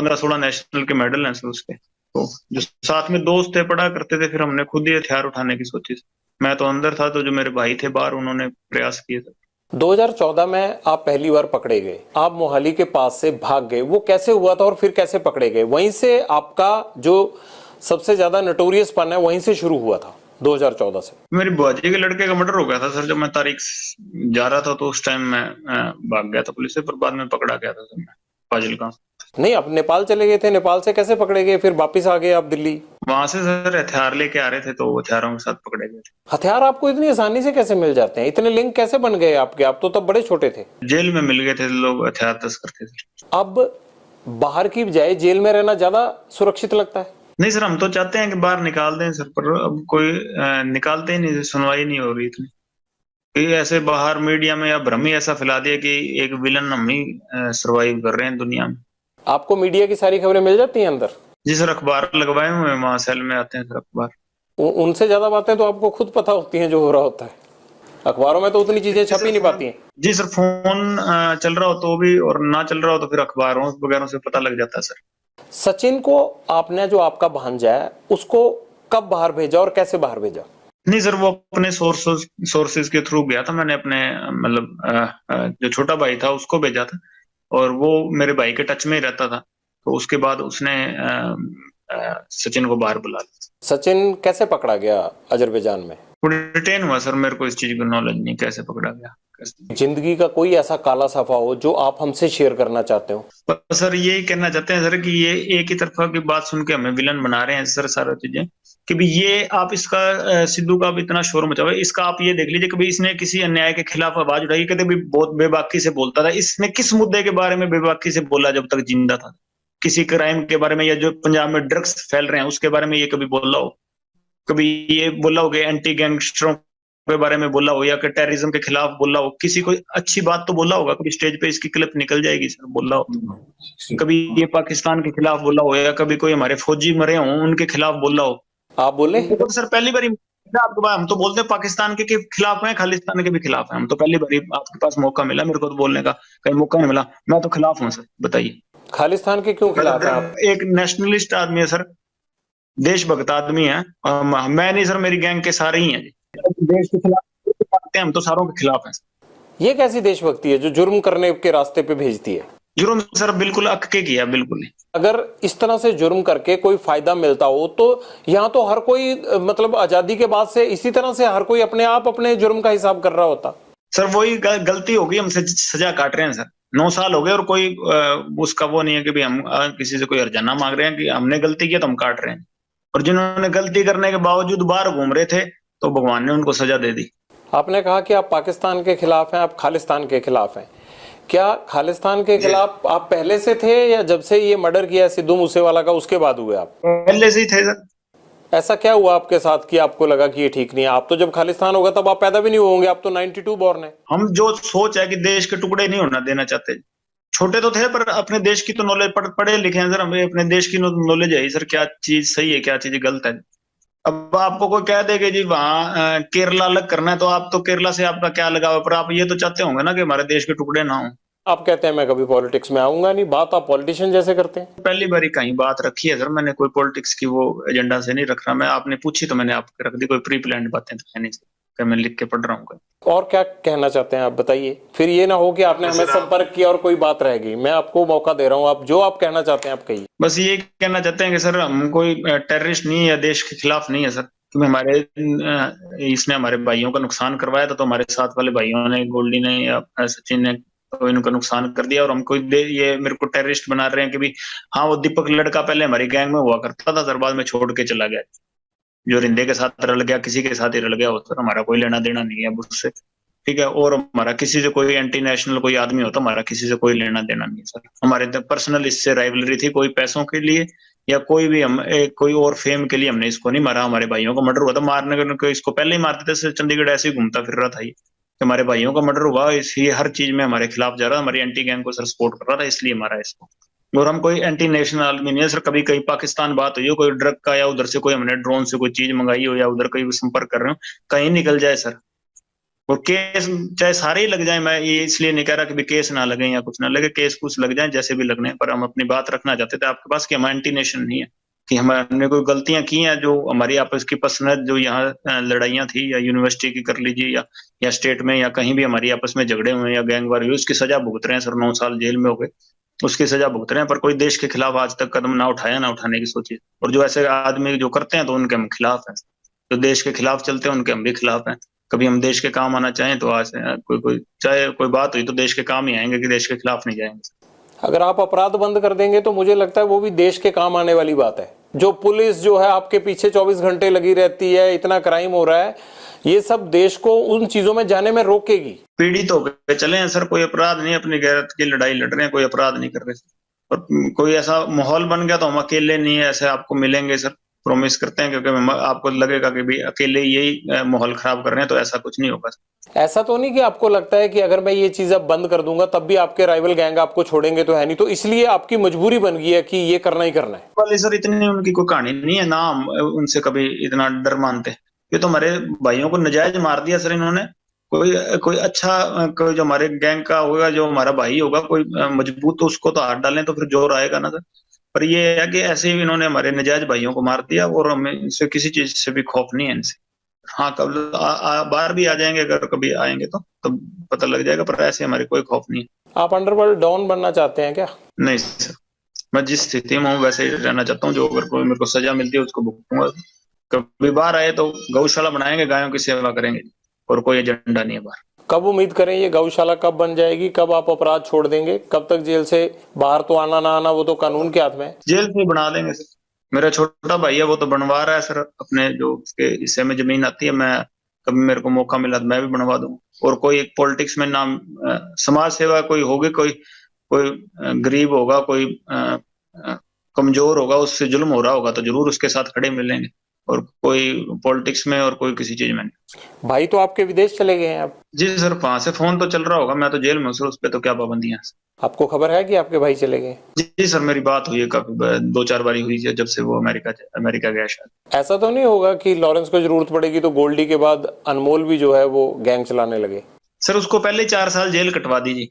15-16 national के medal हैं sir उसके। तो जो साथ में दोस्त थे पढ़ा करते थे, फिर हमने खुद ही हथियार उठाने की सोची। मैं तो अंदर था, तो जो मेरे भाई थे बाहर, उन्होंने प्रयास किए थे। 2014 में आप पहली बार पकड़े गए, आप मोहाली के पास से भाग गए, वो कैसे हुआ था और फिर कैसे पकड़े गए? वहीं से आपका जो सबसे ज्यादा नोटोरियस पन है वहीं से शुरू हुआ था 2014 से। मेरी बुआजी के लड़के का मर्डर हो गया था सर, जब मैं तारीख जा रहा था, तो उस टाइम मैं भाग गया था पुलिस से, पर बाद में पकड़ा गया था सर मैं फाजिलका। नहीं, आप नेपाल चले गए थे, नेपाल से कैसे पकड़े गए फिर वापिस आ गए आप दिल्ली? वहां से सर हथियार लेके आ रहे थे, तो हथियारों के साथ पकड़े गए थे। हथियार आपको इतनी आसानी से कैसे मिल जाते हैं? इतने लिंक कैसे बन गए आपके? आप तो तब बड़े छोटे थे। जेल में मिल गए थे लोग, हथियार तस्कर थे सर। अब बाहर की बजाय जेल में रहना ज्यादा सुरक्षित लगता है? नहीं सर, हम तो चाहते हैं कि बाहर निकाल दें सर, पर अब कोई निकालते ही नहीं, सुनवाई नहीं हो रही इतनी। ये ऐसे बाहर मीडिया में या भ्रम ही ऐसा फैला दिया कि एक विलन हम ही सरवाइव कर रहे हैं दुनिया में। आपको मीडिया की सारी खबरें मिल जाती हैं अंदर? जी सर, अखबार लगवाए हुए हैं, वहां सेल में आते हैं सर अखबार। उनसे ज्यादा बातें तो आपको खुद पता होती हैं जो हो रहा होता है, अखबारों में तो उतनी चीजें छप ही नहीं पाती हैं। जी सर, फोन चल रहा हो तो भी, और ना चल रहा हो तो फिर अखबारों वगैरह से पता लग जाता है सर। सचिन को आपने, जो आपका भांजा है, उसको कब बाहर भेजा और कैसे बाहर भेजा? नहीं सर, वो अपने सोर्सेज के थ्रू गया था। मैंने अपने मतलब जो छोटा भाई था उसको भेजा था, और वो मेरे भाई के टच में ही रहता था, तो उसके बाद उसने सचिन को बाहर बुला लिया। सचिन कैसे पकड़ा गया अजरबैजान में? वो डिटेन हुआ सर, मेरे को इस चीज की नॉलेज नहीं कैसे पकड़ा गया। जिंदगी का कोई ऐसा काला सफा हो जो आप हमसे शेयर करना चाहते हो? पर सर यही कहना चाहते हैं सर कि ये एक ही तरफा की बात सुन के हमें विलन बना रहे हैं सर सारा चीजें, कि भी ये आप इसका सिद्धू का भी इतना शोर मचा हुआ है, इसका आप ये देख लीजिए कि इसने किसी अन्याय के खिलाफ आवाज उठाई, कहते भी बहुत बेबाकी से बोलता था। इसने किस मुद्दे के बारे में बेबाकी से बोला जब तक जिंदा था? किसी क्राइम के बारे में, या जो पंजाब में ड्रग्स फैल रहे हैं उसके बारे में ये कभी बोला हो? कभी ये बोला हो कि एंटी गैंगस्टरों के बारे में बोला हो, या कि टेररिज्म के खिलाफ बोला हो? किसी को अच्छी बात तो बोला होगा? कभी स्टेज पे इसकी क्लिप निकल जाएगी सर, बोला हो? कभी ये पाकिस्तान के खिलाफ बोला हो, या कभी कोई हमारे फौजी मरे हों उनके खिलाफ बोला हो? आप बोले? तो सर पहली बार आपके पास, हम तो बोलते हैं पाकिस्तान के खिलाफ हैं, खालिस्तान के भी खिलाफ हैं। हम तो पहली बार आपके पास मौका मिला, मेरे को तो बोलने का कहीं मौका नहीं मिला। मैं तो खिलाफ हूँ सर, बताइए। खालिस्तान के क्यों खिलाफ हैं आप? एक नेशनलिस्ट आदमी है सर, देशभक्त आदमी है। मैं नहीं सर, मेरी गैंग के सारे ही हैं। देश के खिलाफ हम तो सारों के खिलाफ हैं। ये कैसी देशभक्ति है जो जुर्म करने के रास्ते पे भेजती है? जुर्म सर बिल्कुल अक के किया, बिल्कुल। अगर इस तरह से जुर्म करके कोई फायदा मिलता हो तो यहाँ तो हर कोई, मतलब आजादी के बाद से इसी तरह से हर कोई अपने आप अपने जुर्म का हिसाब कर रहा होता। सर वही गलती होगी, हमसे सजा काट रहे हैं सर। 9 साल हो गए और कोई उसका वो नहीं है कि भी हम किसी से कोई हर्जाना मांग रहे हैं कि हमने गलती किया तो हम काट रहे हैं। और जिन्होंने गलती करने के बावजूद बाहर घूम रहे थे, तो भगवान ने उनको सजा दे दी। आपने कहा कि आप पाकिस्तान के खिलाफ हैं, आप खालिस्तान के खिलाफ हैं। क्या खालिस्तान के खिलाफ आप पहले से थे, या जब से ये मर्डर किया सिद्धू मूसेवाला का उसके बाद हुए आप? पहले से ही थे सर। ऐसा क्या हुआ आपके साथ कि आपको लगा कि ये ठीक नहीं है? आप तो जब खालिस्तान होगा तब आप पैदा भी नहीं होंगे, आप तो 92 बॉर्न है। हम जो सोच है कि देश के टुकड़े नहीं होना देना चाहते। छोटे तो थे पर अपने देश की तो नॉलेज, पढ़े लिखे हैं सर, हमें अपने देश की नॉलेज है सर, क्या चीज सही है क्या चीज गलत है। अब आपको कोई कह दे कि जी वहां केरला अलग करना है, तो आप तो केरला से आपका क्या लगाव है, पर आप ये तो चाहते होंगे ना कि हमारे देश के टुकड़े ना हो। आप कहते हैं मैं कभी पॉलिटिक्स में आऊंगा नहीं, बात आप पॉलिटिशियन जैसे करते हैं। पहली बार ही कहीं बात रखी है सर, मैंने कोई पॉलिटिक्स की वो एजेंडा से नहीं रख रहा मैं। आपने पूछी तो मैंने आपको रख दी, कोई प्री प्लान बातें तो है नहीं सर, मैं लिख के पढ़ रहा हूँ। और क्या कहना चाहते हैं आप बताइए, फिर ये ना हो कि आपने हमें संपर्क किया और कोई बात रह गई। मैं आपको मौका दे रहा हूँ, आप जो आप कहना चाहते हैं आप कहिए। बस ये कहना चाहते हैं कि सर हम कोई टेररिस्ट नहीं है या देश के खिलाफ नहीं है सर। क्योंकि हमारे इसने हमारे भाइयों का नुकसान करवाया था, तो हमारे साथ वाले भाइयों ने, गोल्डी ने या सचिन ने, तो इनका नुकसान कर दिया। और हमको ये मेरे को टेररिस्ट बना रहे हैं कि भी हाँ वो दीपक लड़का पहले हमारी गैंग में हुआ करता था सर, बाद में छोड़ के चला गया। जो रिंदे के साथ रल गया, किसी के साथ ही रल गया हो सर, हमारा कोई लेना देना नहीं है उससे, ठीक है। और हमारा किसी से कोई एंटी नेशनल कोई आदमी होता, हमारा किसी से कोई लेना देना नहीं सर। हमारे पर्सनल इससे राइवलरी थी, कोई पैसों के लिए या कोई भी हम कोई और फेम के लिए हमने इसको नहीं मारा। हमारे भाइयों का मर्डर हुआ था, मारने को इसको पहले ही मारते थे। चंडीगढ़ ऐसे ही घूमता फिर रहा था ये, हमारे भाइयों का मर्डर हुआ, इसलिए हर चीज में हमारे खिलाफ जा रहा था, हमारी एंटी गैंग को सर सपोर्ट कर रहा था, इसलिए मारा इसको। और हम कोई एंटी नेशनल आदमी नहीं है सर। कभी कहीं पाकिस्तान बात हुई हो, कोई ड्रग का, या उधर से कोई हमने ड्रोन से कोई चीज मंगाई हो, या उधर कहीं संपर्क कर रहे हो, कहीं निकल जाए सर, और केस चाहे सारे ही लग जाए, मैं ये इसलिए नहीं कह रहा कि भी केस ना लगे या कुछ ना लगे, केस कुछ लग जाए जैसे भी लगने, पर हम अपनी बात रखना चाहते थे आपके पास कि हम एंटी नेशन नहीं है, कि हमने कोई गलतियां की हैं जो हमारी आपस की पर्सनल जो यहाँ लड़ाइयां थी, या यूनिवर्सिटी की कर लीजिए, या स्टेट में या कहीं भी हमारी आपस में झगड़े हुए या गैंग वार हुई, उसकी सजा भुगत रहे हैं सर, 9 साल जेल में हो गए, उसकी सजा भुगत रहे हैं, पर कोई देश के खिलाफ आज तक कदम ना उठाया, ना उठाने की सोची। और जो ऐसे आदमी जो करते हैं तो उनके हम खिलाफ हैं, जो देश के खिलाफ चलते हैं उनके हम भी खिलाफ हैं। कभी हम देश के काम आना चाहें तो आज कोई कोई चाहे कोई बात हुई तो देश के काम ही आएंगे, कि देश के खिलाफ नहीं जाएंगे। अगर आप अपराध बंद कर देंगे तो मुझे लगता है वो भी देश के काम आने वाली बात है। जो पुलिस जो है आपके पीछे 24 घंटे लगी रहती है, इतना क्राइम हो रहा है, ये सब देश को उन चीजों में जाने में रोकेगी। पीड़ित होकर चले हैं सर, कोई अपराध नहीं, अपनी गैरत की लड़ाई लड़ रहे हैं, कोई अपराध नहीं कर रहे सर। और कोई ऐसा माहौल बन गया तो हम अकेले नहीं है, ऐसे आपको मिलेंगे सर, प्रॉमिस करते हैं, क्योंकि आपको लगेगा कि भी अकेले यही माहौल खराब कर रहे हैं, तो ऐसा कुछ नहीं होगा। ऐसा तो नहीं कि आपको लगता है कि अगर मैं ये चीज अब बंद कर दूंगा तब भी आपके राइवल गैंग आपको छोड़ेंगे, तो है नहीं, तो इसलिए आपकी मजबूरी बन गई है कि ये करना ही करना है? वाले सर इतनी उनकी कोई कहानी नहीं है ना, हम उनसे कभी इतना डर मानते। ये तो हमारे भाइयों को नजायज मार दिया सर इन्होंने। कोई कोई अच्छा कोई जो हमारे गैंग का होगा, जो हमारा भाई होगा कोई मजबूत, तो उसको तो हाथ डालें तो फिर जोर आएगा ना सर। पर ये है कि ऐसे ही इन्होंने हमारे नजायज भाइयों को मार दिया, और हमें इनसे किसी चीज से भी खौफ नहीं है इनसे। हाँ, कब बाहर भी आ जाएंगे, अगर कभी आएंगे तो पता लग जाएगा, पर ऐसे हमारे कोई खौफ नहीं है। आप अंडरवर्ल्ड डॉन बनना चाहते हैं क्या? नहीं सर, मैं जिस स्थिति में हूँ वैसे ही रहना चाहता हूँ। जो अगर कोई मेरे को सजा मिलती है उसको भुगतूंगा। कभी बाहर आए तो गौशाला बनाएंगे, गायों की सेवा करेंगे, और कोई एजेंडा नहीं है बाहर। कब उम्मीद करें ये गौशाला कब बन जाएगी? कब आप अपराध छोड़ देंगे? कब तक जेल से बाहर तो आना ना आना वो तो कानून के हाथ में है। जेल से बना देंगे सर। मेरा छोटा भाई है, वो तो बनवा रहा है सर, अपने जो उसके हिस्से में जमीन आती है, मैं कभी मेरे को मौका मिला तो मैं भी बनवा दूंगा। और कोई एक पॉलिटिक्स में नाम समाज सेवा कोई होगी, कोई कोई गरीब होगा, कोई कमजोर होगा, उससे जुल्म हो रहा होगा, तो जरूर उसके साथ खड़े मिलेंगे। और कोई पॉलिटिक्स में और कोई किसी चीज में नहीं। भाई तो आपके विदेश चले गए हैं आप? जी सर, वहां से फोन तो चल रहा होगा, मैं तो जेल में हूँ सर, उस पर तो क्या पाबंदियां हैं। आपको खबर है कि आपके भाई चले गए? जी सर, मेरी बात हुई है काफी 2-4 बारी हुई है, जब से वो अमेरिका गया शायद। ऐसा तो नहीं होगा कि लॉरेंस को जरूरत पड़ेगी तो गोल्डी के बाद अनमोल भी जो है वो गैंग चलाने लगे? सर उसको पहले 4 साल जेल कटवा दीजिए,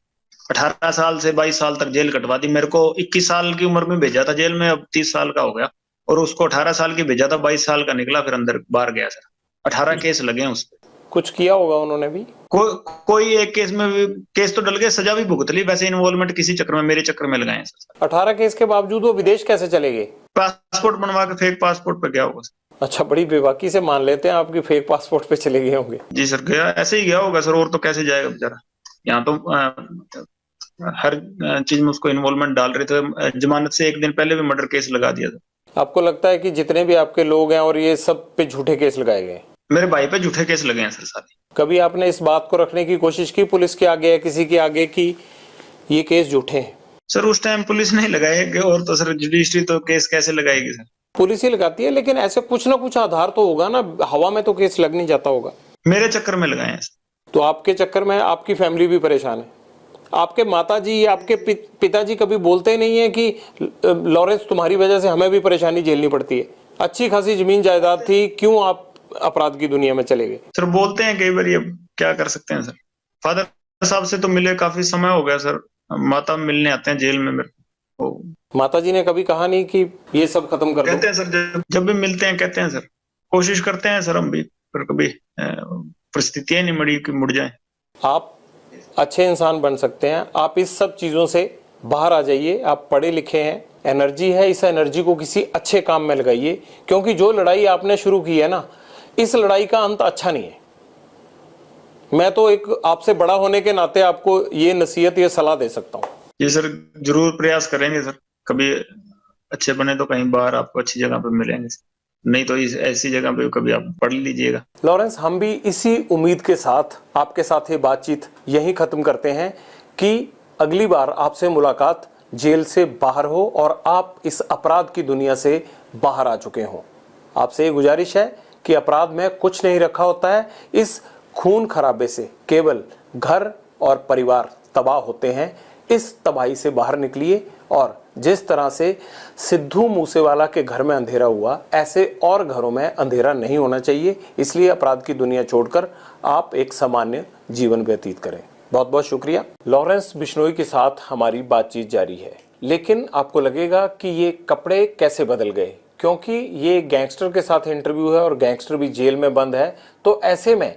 18 साल से 22 साल तक जेल कटवा दी। मेरे को 21 साल की उम्र में भेजा था जेल में, अब 30 साल का हो गया। और उसको 18 साल की भेजा था, 22 साल का निकला, फिर अंदर बाहर गया सर। 18 केस लगे हैं उस पर। कुछ किया होगा उन्होंने भी? कोई एक केस में भी केस तो डल गए, सजा भी भुगत ली। वैसे इन्वॉल्वमेंट किसी चक्कर में, मेरे चक्कर में लगाए सर। 18 केस के बावजूद वो विदेश कैसे चले गए? पासपोर्ट बनवा के फेक पासपोर्ट पे गया होगा सर। अच्छा, बड़ी बेबाकी से मान लेते हैं आपकी फेक पासपोर्ट पे चले गए होंगे। जी सर, गया ऐसे ही गया होगा सर, और तो कैसे जाएगा बेचारा। यहाँ तो हर चीज में उसको इन्वॉल्वमेंट डाल रहे थे। जमानत से एक दिन पहले भी मर्डर केस लगा दिया था। आपको लगता है कि जितने भी आपके लोग हैं और ये सब पे झूठे केस लगाए गए? मेरे भाई पे झूठे केस लगे हैं सर सारे। कभी आपने इस बात को रखने की कोशिश की पुलिस के आगे या किसी के आगे कि ये केस झूठे हैं? सर उस टाइम पुलिस नहीं लगाएगी, और तो सर जुडिशरी तो केस कैसे लगाएगी सर? पुलिस ही लगाती है, लेकिन ऐसे कुछ ना कुछ आधार तो होगा ना, हवा में तो केस लग नहीं जाता होगा। मेरे चक्कर में लगाए हैं। तो आपके चक्कर में आपकी फैमिली भी परेशान है? आपके माताजी या आपके पिताजी कभी बोलते नहीं है कि लॉरेंस तुम्हारी वजह से हमें भी परेशानी झेलनी पड़ती है, अच्छी खासी जमीन जायदाद थी, क्यों आप अपराध की दुनिया में चले गए? सर बोलते हैं कई बार, ये क्या कर सकते हैं सर। फादर साहब से तो मिले काफी समय हो गया सर, माता मिलने आते हैं जेल में मेरे को। माता जी ने कभी कहा नहीं कि ये सब खत्म कर दो? कहते हैं सर, जब भी मिलते हैं कहते हैं सर, कोशिश करते हैं सर हम भी, पर कभी परिस्थितियां नहीं मड़ी कि मुड़ जाए। आप अच्छे इंसान बन सकते हैं, आप इस सब चीजों से बाहर आ जाइए। आप पढ़े लिखे हैं, एनर्जी है, इस एनर्जी को किसी अच्छे काम में लगाइए, क्योंकि जो लड़ाई आपने शुरू की है ना, इस लड़ाई का अंत अच्छा नहीं है। मैं तो एक आपसे बड़ा होने के नाते आपको ये नसीहत, ये सलाह दे सकता हूँ। जी सर, जरूर प्रयास करेंगे सर, कभी अच्छे बने तो कहीं बाहर आपको अच्छी जगह पे मिलेंगे, नहीं तो ऐसी जगह पे कभी आप पढ़ लीजिएगा। लॉरेंस, हम भी इसी उम्मीद के साथ आपके साथ ये बातचीत यहीं खत्म करते हैं कि अगली बार आपसे मुलाकात जेल से बाहर हो और आप इस अपराध की दुनिया से बाहर आ चुके हों। आपसे ये गुजारिश है कि अपराध में कुछ नहीं रखा होता है, इस खून खराबे से केवल घर और परिवार तबाह होते हैं। इस तबाही से बाहर निकलिए और जिस तरह से सिद्धू मूसेवाला के घर में अंधेरा हुआ, ऐसे और घरों में अंधेरा नहीं होना चाहिए। इसलिए अपराध की दुनिया छोड़कर आप एक सामान्य जीवन व्यतीत करें। बहुत बहुत शुक्रिया। लॉरेंस बिश्नोई के साथ हमारी बातचीत जारी है, लेकिन आपको लगेगा कि ये कपड़े कैसे बदल गए, क्योंकि ये गैंगस्टर के साथ इंटरव्यू है और गैंगस्टर भी जेल में बंद है, तो ऐसे में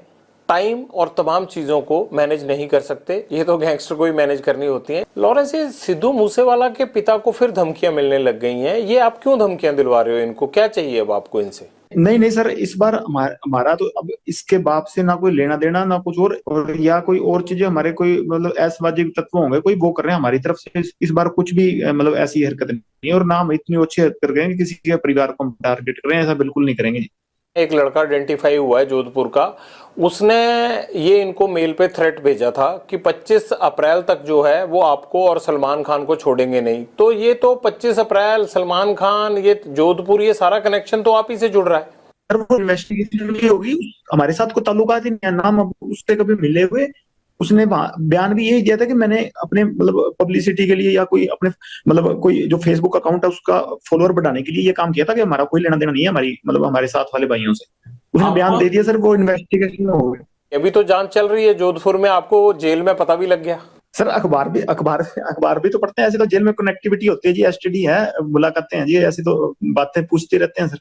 टाइम और तमाम चीजों को मैनेज नहीं कर सकते, ये तो गैंगस्टर को ही मैनेज करनी होती हैं। लॉरेंस, ये सिद्धू मूसेवाला के पिता को फिर धमकियां मिलने लग गई हैं, ये आप क्यों धमकियां दिलवा रहे हो इनको, क्या चाहिए अब आपको इनसे? नहीं नहीं सर, इस बार हमारा तो अब इसके बाप से ना कोई लेना देना ना कुछ और या कोई और चीजें हमारे कोई मतलब असामाजिक तत्व होंगे कोई वो कर रहे हैं हमारी तरफ से। इस बार कुछ भी मतलब ऐसी हरकत नहीं है और ना हम इतनी अच्छी हरकत कर रहे हैं कि किसी के परिवार को हम टारगेट कर रहे हैं, ऐसा बिल्कुल नहीं करेंगे। एक लड़का आइडेंटिफाई हुआ है जोधपुर का, उसने ये इनको मेल पे थ्रेट भेजा था कि 25 अप्रैल तक जो है वो आपको और सलमान खान को छोड़ेंगे नहीं। तो ये तो 25 अप्रैल, सलमान खान, ये जोधपुर, ये सारा कनेक्शन तो आप ही से जुड़ रहा है। सर वो इन्वेस्टिगेशन भी होगी, हमारे साथ कोई ताल्लुकात ही नहीं है, नाम उससे कभी मिले हुए। उसने बयान भी यही दिया था कि मैंने अपने मतलब पब्लिसिटी के लिए या कोई अपने मतलब कोई जो फेसबुक अकाउंट है उसका फॉलोअर बढ़ाने के लिए ये काम किया था, कि हमारा कोई लेना देना नहीं है हमारी मतलब हमारे साथ वाले भाइयों से। उसने बयान दे दिया सर, वो इन्वेस्टिगेशन में हो गया। अभी तो जांच चल रही है जोधपुर में, आपको जेल में पता भी लग गया। सर अखबार भी तो पढ़ते हैं, ऐसे तो जेल में कनेक्टिविटी होती है जी, एसटीडी है, मुलाकातें हैं जी, ऐसी तो बातें पूछते रहते हैं सर।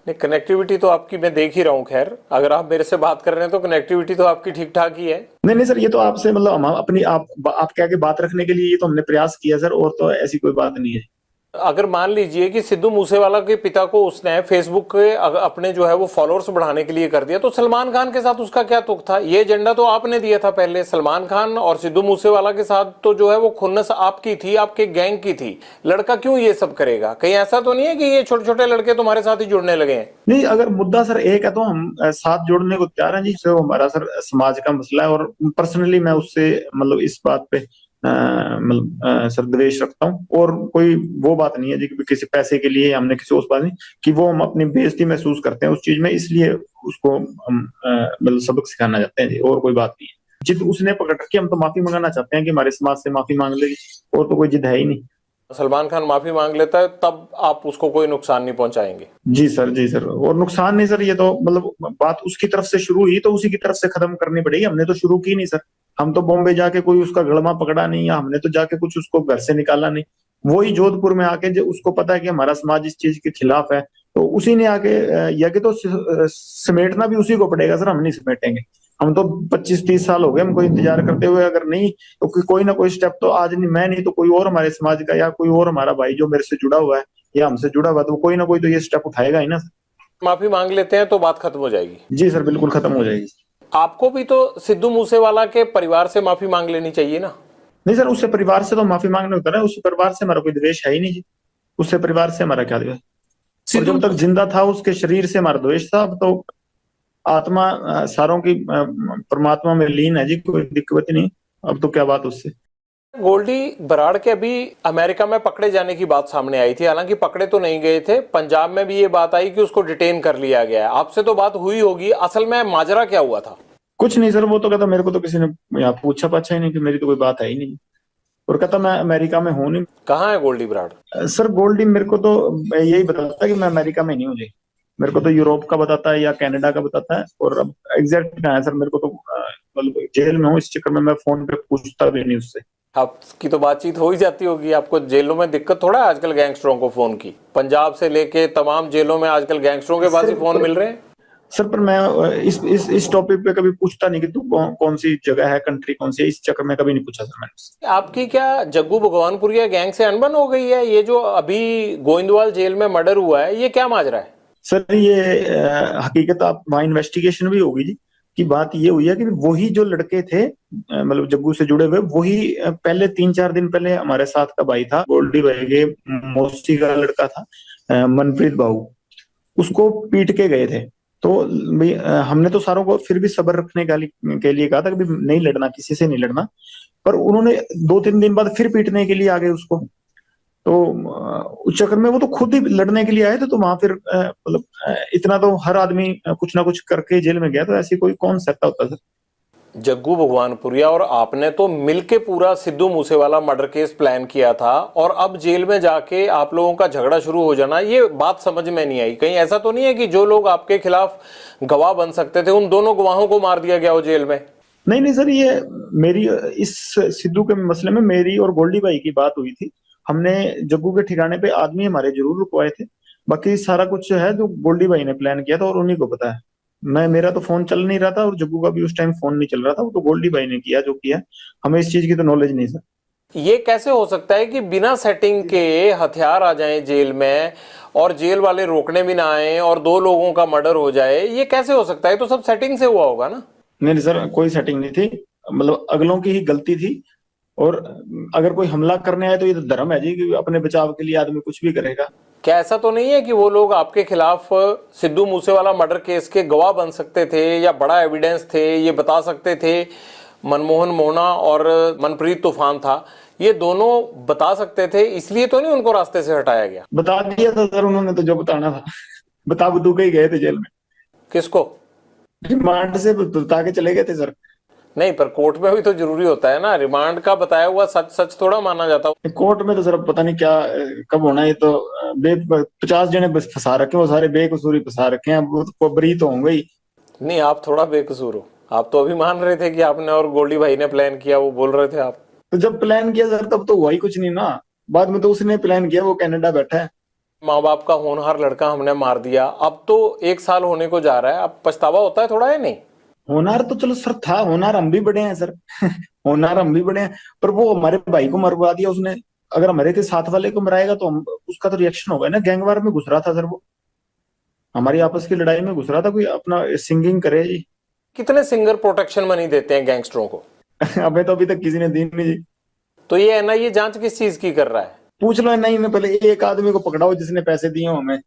नहीं, कनेक्टिविटी तो आपकी मैं देख ही रहा हूँ। खैर, अगर आप मेरे से बात कर रहे हैं तो कनेक्टिविटी तो आपकी ठीक ठाक ही है। नहीं सर, ये तो आपसे मतलब हम अपनी आप क्या के बात रखने के लिए ये तो हमने प्रयास किया सर, और तो ऐसी कोई बात नहीं है। अगर मान लीजिए कि सिद्धू मूसेवाला के पिता को उसने फेसबुक के अपने जो है वो फॉलोअर्स बढ़ाने के लिए कर दिया, तो सलमान खान के साथ उसका क्या तुक था? ये एजेंडा तो आपने दिया था पहले। सलमान खान और सिद्धू मूसेवाला के साथ तो जो है वो खुन्नस आपकी थी, आपके गैंग की थी। लड़का क्यों ये सब करेगा? कहीं ऐसा तो नहीं है कि ये छोटे छोटे लड़के तुम्हारे साथ ही जुड़ने लगे हैं? नहीं, अगर मुद्दा सर एक है तो हम साथ जोड़ने को तैयार हैं जी। सर हमारा सर समाज का मसला है और पर्सनली मैं उससे मतलब इस बात पे मतलब सर द्वेष रखता हूँ, और कोई वो बात नहीं है जी कि किसी पैसे के लिए हमने किसी उस बात नहीं कि वो हम अपनी बेइज्जती महसूस करते हैं उस चीज में, इसलिए उसको हम मतलब सबक सिखाना चाहते हैं जी, और कोई बात नहीं है। जिद उसने पकड़ रखी, हम तो माफी मंगाना चाहते हैं कि हमारे समाज से माफी मांग लेगी, और तो कोई जिद है ही नहीं। सलमान खान माफी मांग लेता है तब आप उसको कोई नुकसान नहीं पहुंचाएंगे? जी सर, और नुकसान नहीं सर, ये तो मतलब बात उसकी तरफ से शुरू हुई तो उसी की तरफ से खत्म करनी पड़ेगी। हमने तो शुरू की नहीं सर, हम तो बॉम्बे जाके कोई उसका गड़मा पकड़ा नहीं, या हमने तो जाके कुछ उसको घर से निकाला नहीं। वही जोधपुर में आके जो उसको पता है कि हमारा समाज इस चीज के खिलाफ है, तो उसी ने आके या कि तो समेटना भी उसी को पड़ेगा सर, हम नहीं समेटेंगे। हम तो 25-30 साल हो गए हमको इंतजार करते हुए, अगर नहीं तो कोई ना कोई स्टेप तो आज नहीं मैं नहीं तो कोई और हमारे समाज का या कोई और हमारा भाई जो मेरे से जुड़ा हुआ है या हमसे जुड़ा हुआ, तो कोई ना कोई तो ये स्टेप उठाएगा ही ना। माफी मांग लेते हैं तो बात खत्म हो जाएगी? जी सर, बिल्कुल खत्म हो जाएगी। आपको भी तो सिद्धू मूसेवाला के परिवार से माफी मांग लेनी चाहिए ना? नहीं सर, उससे परिवार से तो माफी मांगने होता है, उससे परिवार से हमारा कोई द्वेष है ही नहीं जी। उससे परिवार से हमारा क्या द्वेष? और जब तक जिंदा था उसके शरीर से हमारा द्वेष था। अब तो आत्मा सारों की परमात्मा में लीन है जी, कोई दिक्कत नहीं। अब तो क्या बात उससे। गोल्डी बराड़ के अभी अमेरिका में पकड़े जाने की बात सामने आई थी, हालांकि पकड़े तो नहीं गए थे। पंजाब में भी ये बात आई कि उसको डिटेन कर लिया गया है। आपसे तो बात हुई होगी, असल में माजरा क्या हुआ था? कुछ नहीं सर, वो तो कहता मेरे को तो किसी ने यहाँ पूछा पाछा ही नहीं, कि मेरी तो कोई बात है ही नहीं, और कहता मैं अमेरिका में हूँ नहीं। कहाँ है गोल्डी बराड़? सर गोल्डी मेरे को तो यही बताता है कि मैं अमेरिका में नहीं हूँ जी। मेरे को तो यूरोप का बताता है या कनाडा का बताता है, और अब एग्जैक्ट कहाँ है सर मेरे को तो मतलब जेल में हूँ, इस चक्कर में मैं फोन पे पूछता भी नहीं उससे। आपकी तो बातचीत हो ही जाती होगी, आपको जेलों में दिक्कत थोड़ा है आजकल गैंगस्टरों को फोन की? पंजाब से लेके तमाम जेलों में आजकल गैंगस्टरों के पास ही फोन मिल रहे हैं। सर पर मैं इस टॉपिक पे कभी पूछता नहीं कि तू कौन सी जगह है, कंट्री कौन सी है, इस चक्कर में कभी नहीं पूछा सर मैंने। आपकी क्या जग्गू भगवानपुरिया गैंग से अनबन हो गई है? ये जो अभी गोइंदवाल जेल में मर्डर हुआ है, ये क्या माजरा है? सर ये हकीकत आप वहाँ इन्वेस्टिगेशन भी होगी जी, कि बात ये हुई है कि वही जो लड़के थे मतलब जग्गू से जुड़े हुए, वही पहले 3-4 दिन पहले हमारे साथ का भाई था, गोल्डी भाई के मौसी का लड़का था मनप्रीत बाबू, उसको पीट के गए थे। तो भाई हमने तो सारों को फिर भी सब्र रखने के लिए कहा था कि नहीं लड़ना, किसी से नहीं लड़ना, पर उन्होंने 2-3 दिन बाद फिर पीटने के लिए आ गए उसको। तो उस चक्कर में वो तो खुद ही लड़ने के लिए आए थे, तो वहां फिर मतलब इतना तो हर आदमी कुछ ना कुछ करके जेल में गया, तो ऐसी कोई कौन सकता होता सर। जग्गू भगवानपुरिया और आपने तो मिलके पूरा Sidhu Moosewala murder case plan किया था, और अब जेल में जाके आप लोगों का झगड़ा शुरू हो जाना, ये बात समझ में नहीं आई। कहीं ऐसा तो नहीं है कि जो लोग आपके खिलाफ गवाह बन सकते थे उन दोनों गवाहों को मार दिया गया हो जेल में? नहीं नहीं सर, ये मेरी इस सिद्धू के मसले में मेरी और गोल्डी भाई की बात हुई थी। हमने जग्गू के ठिकाने पे आदमी हमारे जरूर रुकवाए थे, बाकी सारा कुछ है जो गोल्डी भाई ने प्लान किया था और उन्हीं को पता है। मेरा तो फोन चल नहीं रहा था और जग्गू का भी उस टाइम फोन नहीं चल रहा था, वो तो गोल्डी भाई ने किया जो किया। हमें इस चीज की तो नॉलेज नहीं सर। ये कैसे हो सकता है कि बिना सेटिंग के हथियार आ जाएं जेल में और जेल वाले रोकने भी ना आए और दो लोगों का मर्डर हो जाए? ये कैसे हो सकता है? तो सब सेटिंग से हुआ होगा ना? नहीं सर, कोई सेटिंग नहीं थी, मतलब अगलों की ही गलती थी। और अगर कोई हमला करने आए तो ये तो धर्म है जी कि अपने बचाव के लिए आदमी कुछ भी करेगा। क्या ऐसा तो नहीं है कि वो लोग आपके खिलाफ सिद्धू मूसेवाला मर्डर केस के गवाह बन सकते थे या बड़ा एविडेंस थे, ये बता सकते थे? मनमोहन मोहना और मनप्रीत तूफान था, ये दोनों बता सकते थे, इसलिए तो नहीं उनको रास्ते से हटाया गया? बता दिया था सर उन्होंने तो जो बताना था। बता बतू के ही गए थे जेल में। किसको? रिमांड से बता के चले गए थे सर। नहीं, पर कोर्ट में भी तो जरूरी होता है ना, रिमांड का बताया हुआ सच सच थोड़ा माना जाता। कोर्ट में तो सर पता नहीं क्या कब होना। ये तो 50 जने बस फंसा रखे, वो सारे बेकसूरी फंसा रखे हैं, वो तो बरी तो होंगे ही। नहीं, आप थोड़ा बेकसूर हो। आप तो अभी मान रहे थे कि आपने और गोल्डी भाई ने प्लान किया, वो बोल रहे थे आप। तो जब प्लान किया सर तब तो हुआ ही कुछ नहीं ना, बाद में तो उसने प्लान किया, वो कनाडा बैठा है। माँ बाप का होनहार लड़का हमने मार दिया, अब तो 1 साल होने को जा रहा है, अब पछतावा होता है थोड़ा, है नहीं? होनार तो चलो सर था, होनार हम भी बड़े हैं सर। होनार हम भी बड़े हैं, पर वो हमारे भाई को मरवा दिया उसने। अगर हमारे के साथ वाले को मराएगा तो हम उसका तो रिएक्शन होगा ना। गैंगवार में घुस रहा था सर, वो हमारी आपस की लड़ाई में घुस रहा था। कोई अपना सिंगिंग करे जी। कितने सिंगर प्रोटेक्शन मनी देते हैं गैंगस्टरों को? अबे तो अभी तक किसी ने दी नहीं जी। तो ये एनआईए जांच किस चीज की कर रहा है? पूछ लो नहीं, मैं पहले एक आदमी को पकड़ाओ जिसने पैसे दिए हो हमें।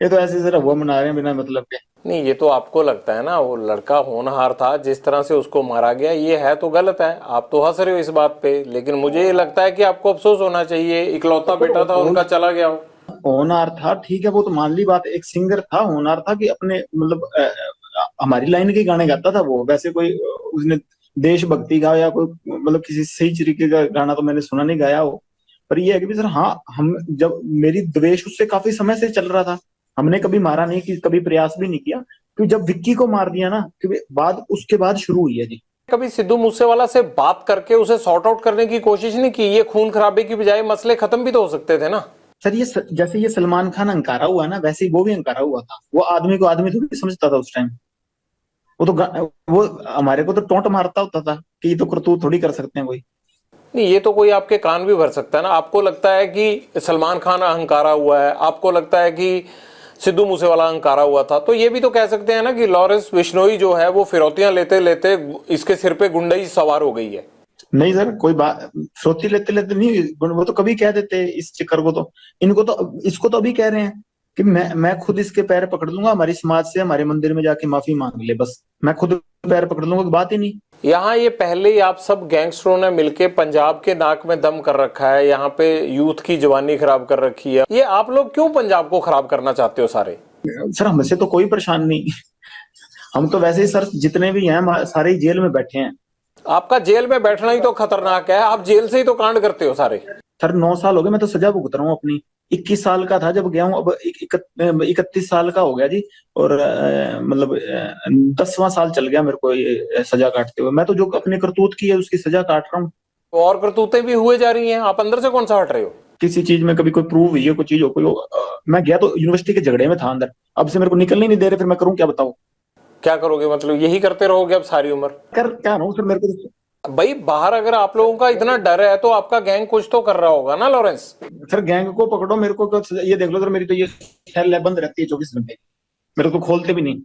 ये तो ऐसे सर हुआ मना रहे हैं बिना मतलब के। नहीं, ये तो आपको लगता है ना, वो लड़का होनहार था, जिस तरह से उसको मारा गया ये है तो गलत है। आप तो हंस रहे हो इस बात पे, लेकिन मुझे ये लगता है कि आपको अफसोस होना चाहिए, इकलौता बेटा था उनका चला गया हो। होनहार था ठीक है, वो तो मान ली बात। एक सिंगर था, होनहार था कि अपने मतलब हमारी लाइन के गाने गाता था वो। वैसे कोई उसने देशभक्ति का या कोई मतलब किसी सही तरीके का गाना तो मैंने सुना नहीं गाया हो। पर ये है कि सर हाँ, हम जब मेरी द्वेष उससे काफी समय से चल रहा था, हमने कभी मारा नहीं, कि कभी प्रयास भी नहीं किया। तो जब विक्की को मार दिया ना, क्योंकि बाद उसके बाद शुरू हुई है जी। कभी सिद्धू मूसेवाला से बात करके उसे सॉर्ट आउट करने की कोशिश नहीं की? ये खून खराबे की बजाय मसले खत्म भी तो हो सकते थे ना। सर ये जैसे ये सलमान खान अंकारा हुआ ना, वैसे ही वो भी अंकारा हुआ था। वो आदमी को आदमी थोड़ी समझता था उस टाइम। वो तो वो हमारे को तो टोंट मारता होता था कि ये तो करतूत थोड़ी कर सकते हैं कोई। नहीं, ये तो कोई आपके कान भी भर सकता है ना। आपको लगता है कि सलमान खान अहंकारा हुआ है, आपको लगता है कि सिद्धू मूसेवाला अहंकारा हुआ था, तो ये भी तो कह सकते हैं ना कि लॉरेंस बिश्नोई जो है वो फिरौतियां लेते लेते इसके सिर पे गुंडई सवार हो गई है। नहीं सर, कोई बात फिरौती लेते लेते नहीं, वो तो कभी कह देते इस चक्कर को। तो इनको तो इसको तो अभी कह रहे हैं कि मैं खुद इसके पैर पकड़ लूंगा, हमारी समाज से हमारे मंदिर में जाके माफी मांग ले, बस मैं खुद पैर पकड़ लूंगा, बात ही नहीं। यहाँ ये पहले ही आप सब गैंगस्टरों ने मिलके पंजाब के नाक में दम कर रखा है, यहाँ पे यूथ की जवानी खराब कर रखी है। ये आप लोग क्यों पंजाब को खराब करना चाहते हो सारे? सर हमसे तो कोई परेशान नहीं। हम तो वैसे ही सर जितने भी हैं सारे ही जेल में बैठे हैं। आपका जेल में बैठना ही तो खतरनाक है, आप जेल से ही तो कांड करते हो सारे। सर 9 साल हो गए, मैं तो सजा भुगत रहा हूँ अपनी। 21 साल का था जब गया हूँ, अब 31 साल का हो गया जी। और मतलब 10वां साल चल गया मेरे को ये सजा काटते हुए। मैं तो जो अपने करतूत की है उसकी सजा काट रहा हूँ। और करतूतें भी हुए जा रही हैं, आप अंदर से कौन सा हट रहे हो? किसी चीज में कभी कोई प्रूव हुई है, कोई चीज हो, मैं गया तो यूनिवर्सिटी के झगड़े में था अंदर, अब से मेरे को निकलने नहीं दे रहे, फिर मैं करूँ क्या बताओ? क्या करोगे? मतलब यही करते रहोगे अब सारी उम्र? कर क्या रहा हूँ सर, मेरे को भाई बाहर अगर आप लोगों का इतना डर है तो आपका गैंग कुछ तो कर रहा होगा ना लॉरेंस? सर गैंग को पकड़ो, मेरे को ये देख लो सर, मेरी तो ये सेल बंद रहती है 24 घंटे, मेरे को खोलते भी नहीं।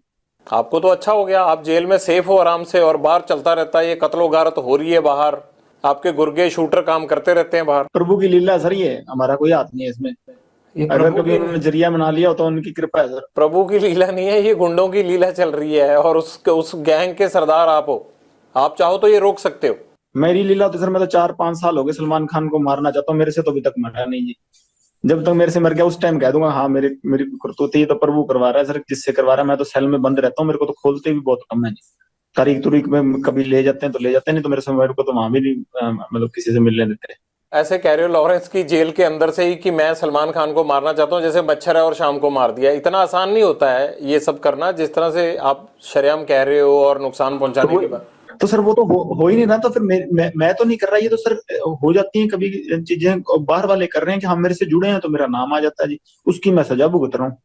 आपको तो अच्छा हो गया, आप जेल में सेफ हो आराम से, और बाहर चलता रहता है ये कत्लो गारत हो रही है बाहर, आपके गुर्गे शूटर काम करते रहते हैं बाहर। प्रभु की लीला सर, ये हमारा कोई हाथ नहीं है इसमें। अगर कभी उन्होंने जरिया बना लिया तो उनकी कृपा है सर। प्रभु की लीला नहीं है, ये गुंडों की लीला चल रही है, और उस गैंग के सरदार आप हो। आप चाहो तो ये रोक सकते हो। मेरी लीला तो सर, मैं तो 4-5 साल हो गए सलमान खान को मारना चाहता हूँ, मेरे से तो अभी तक मरा नहीं जी। जब तक मेरे से मर गया उस टाइम कह दूंगा हाँ मेरी करतूत, ये तो प्रभु करवा रहा है सर, जिससे करवा रहा है। मैं तो सेल में बंद रहता हूँ, मेरे को तो खोलते भी बहुत कम है जी। तारीख तुरीख में कभी ले जाते हैं तो ले जाते हैं, नहीं तो मेरे समय को तो वहां भी नहीं मतलब किसी से मिलने देते। ऐसे कह रहे हो लॉरेंस की जेल के अंदर से ही कि मैं सलमान खान को मारना चाहता हूँ, जैसे मच्छर है और शाम को मार दिया। इतना आसान नहीं होता है ये सब करना, जिस तरह से आप शरेआम कह रहे हो और नुकसान पहुंचाने के बाद। तो सर वो तो हो ही नहीं रहा, तो फिर मैं तो नहीं कर रहा, ये तो सर हो जाती है कभी चीजें, बाहर वाले कर रहे हैं कि हम मेरे से जुड़े हैं तो मेरा नाम आ जाता है जी, उसकी मैं सजा भुगत रहा हूँ।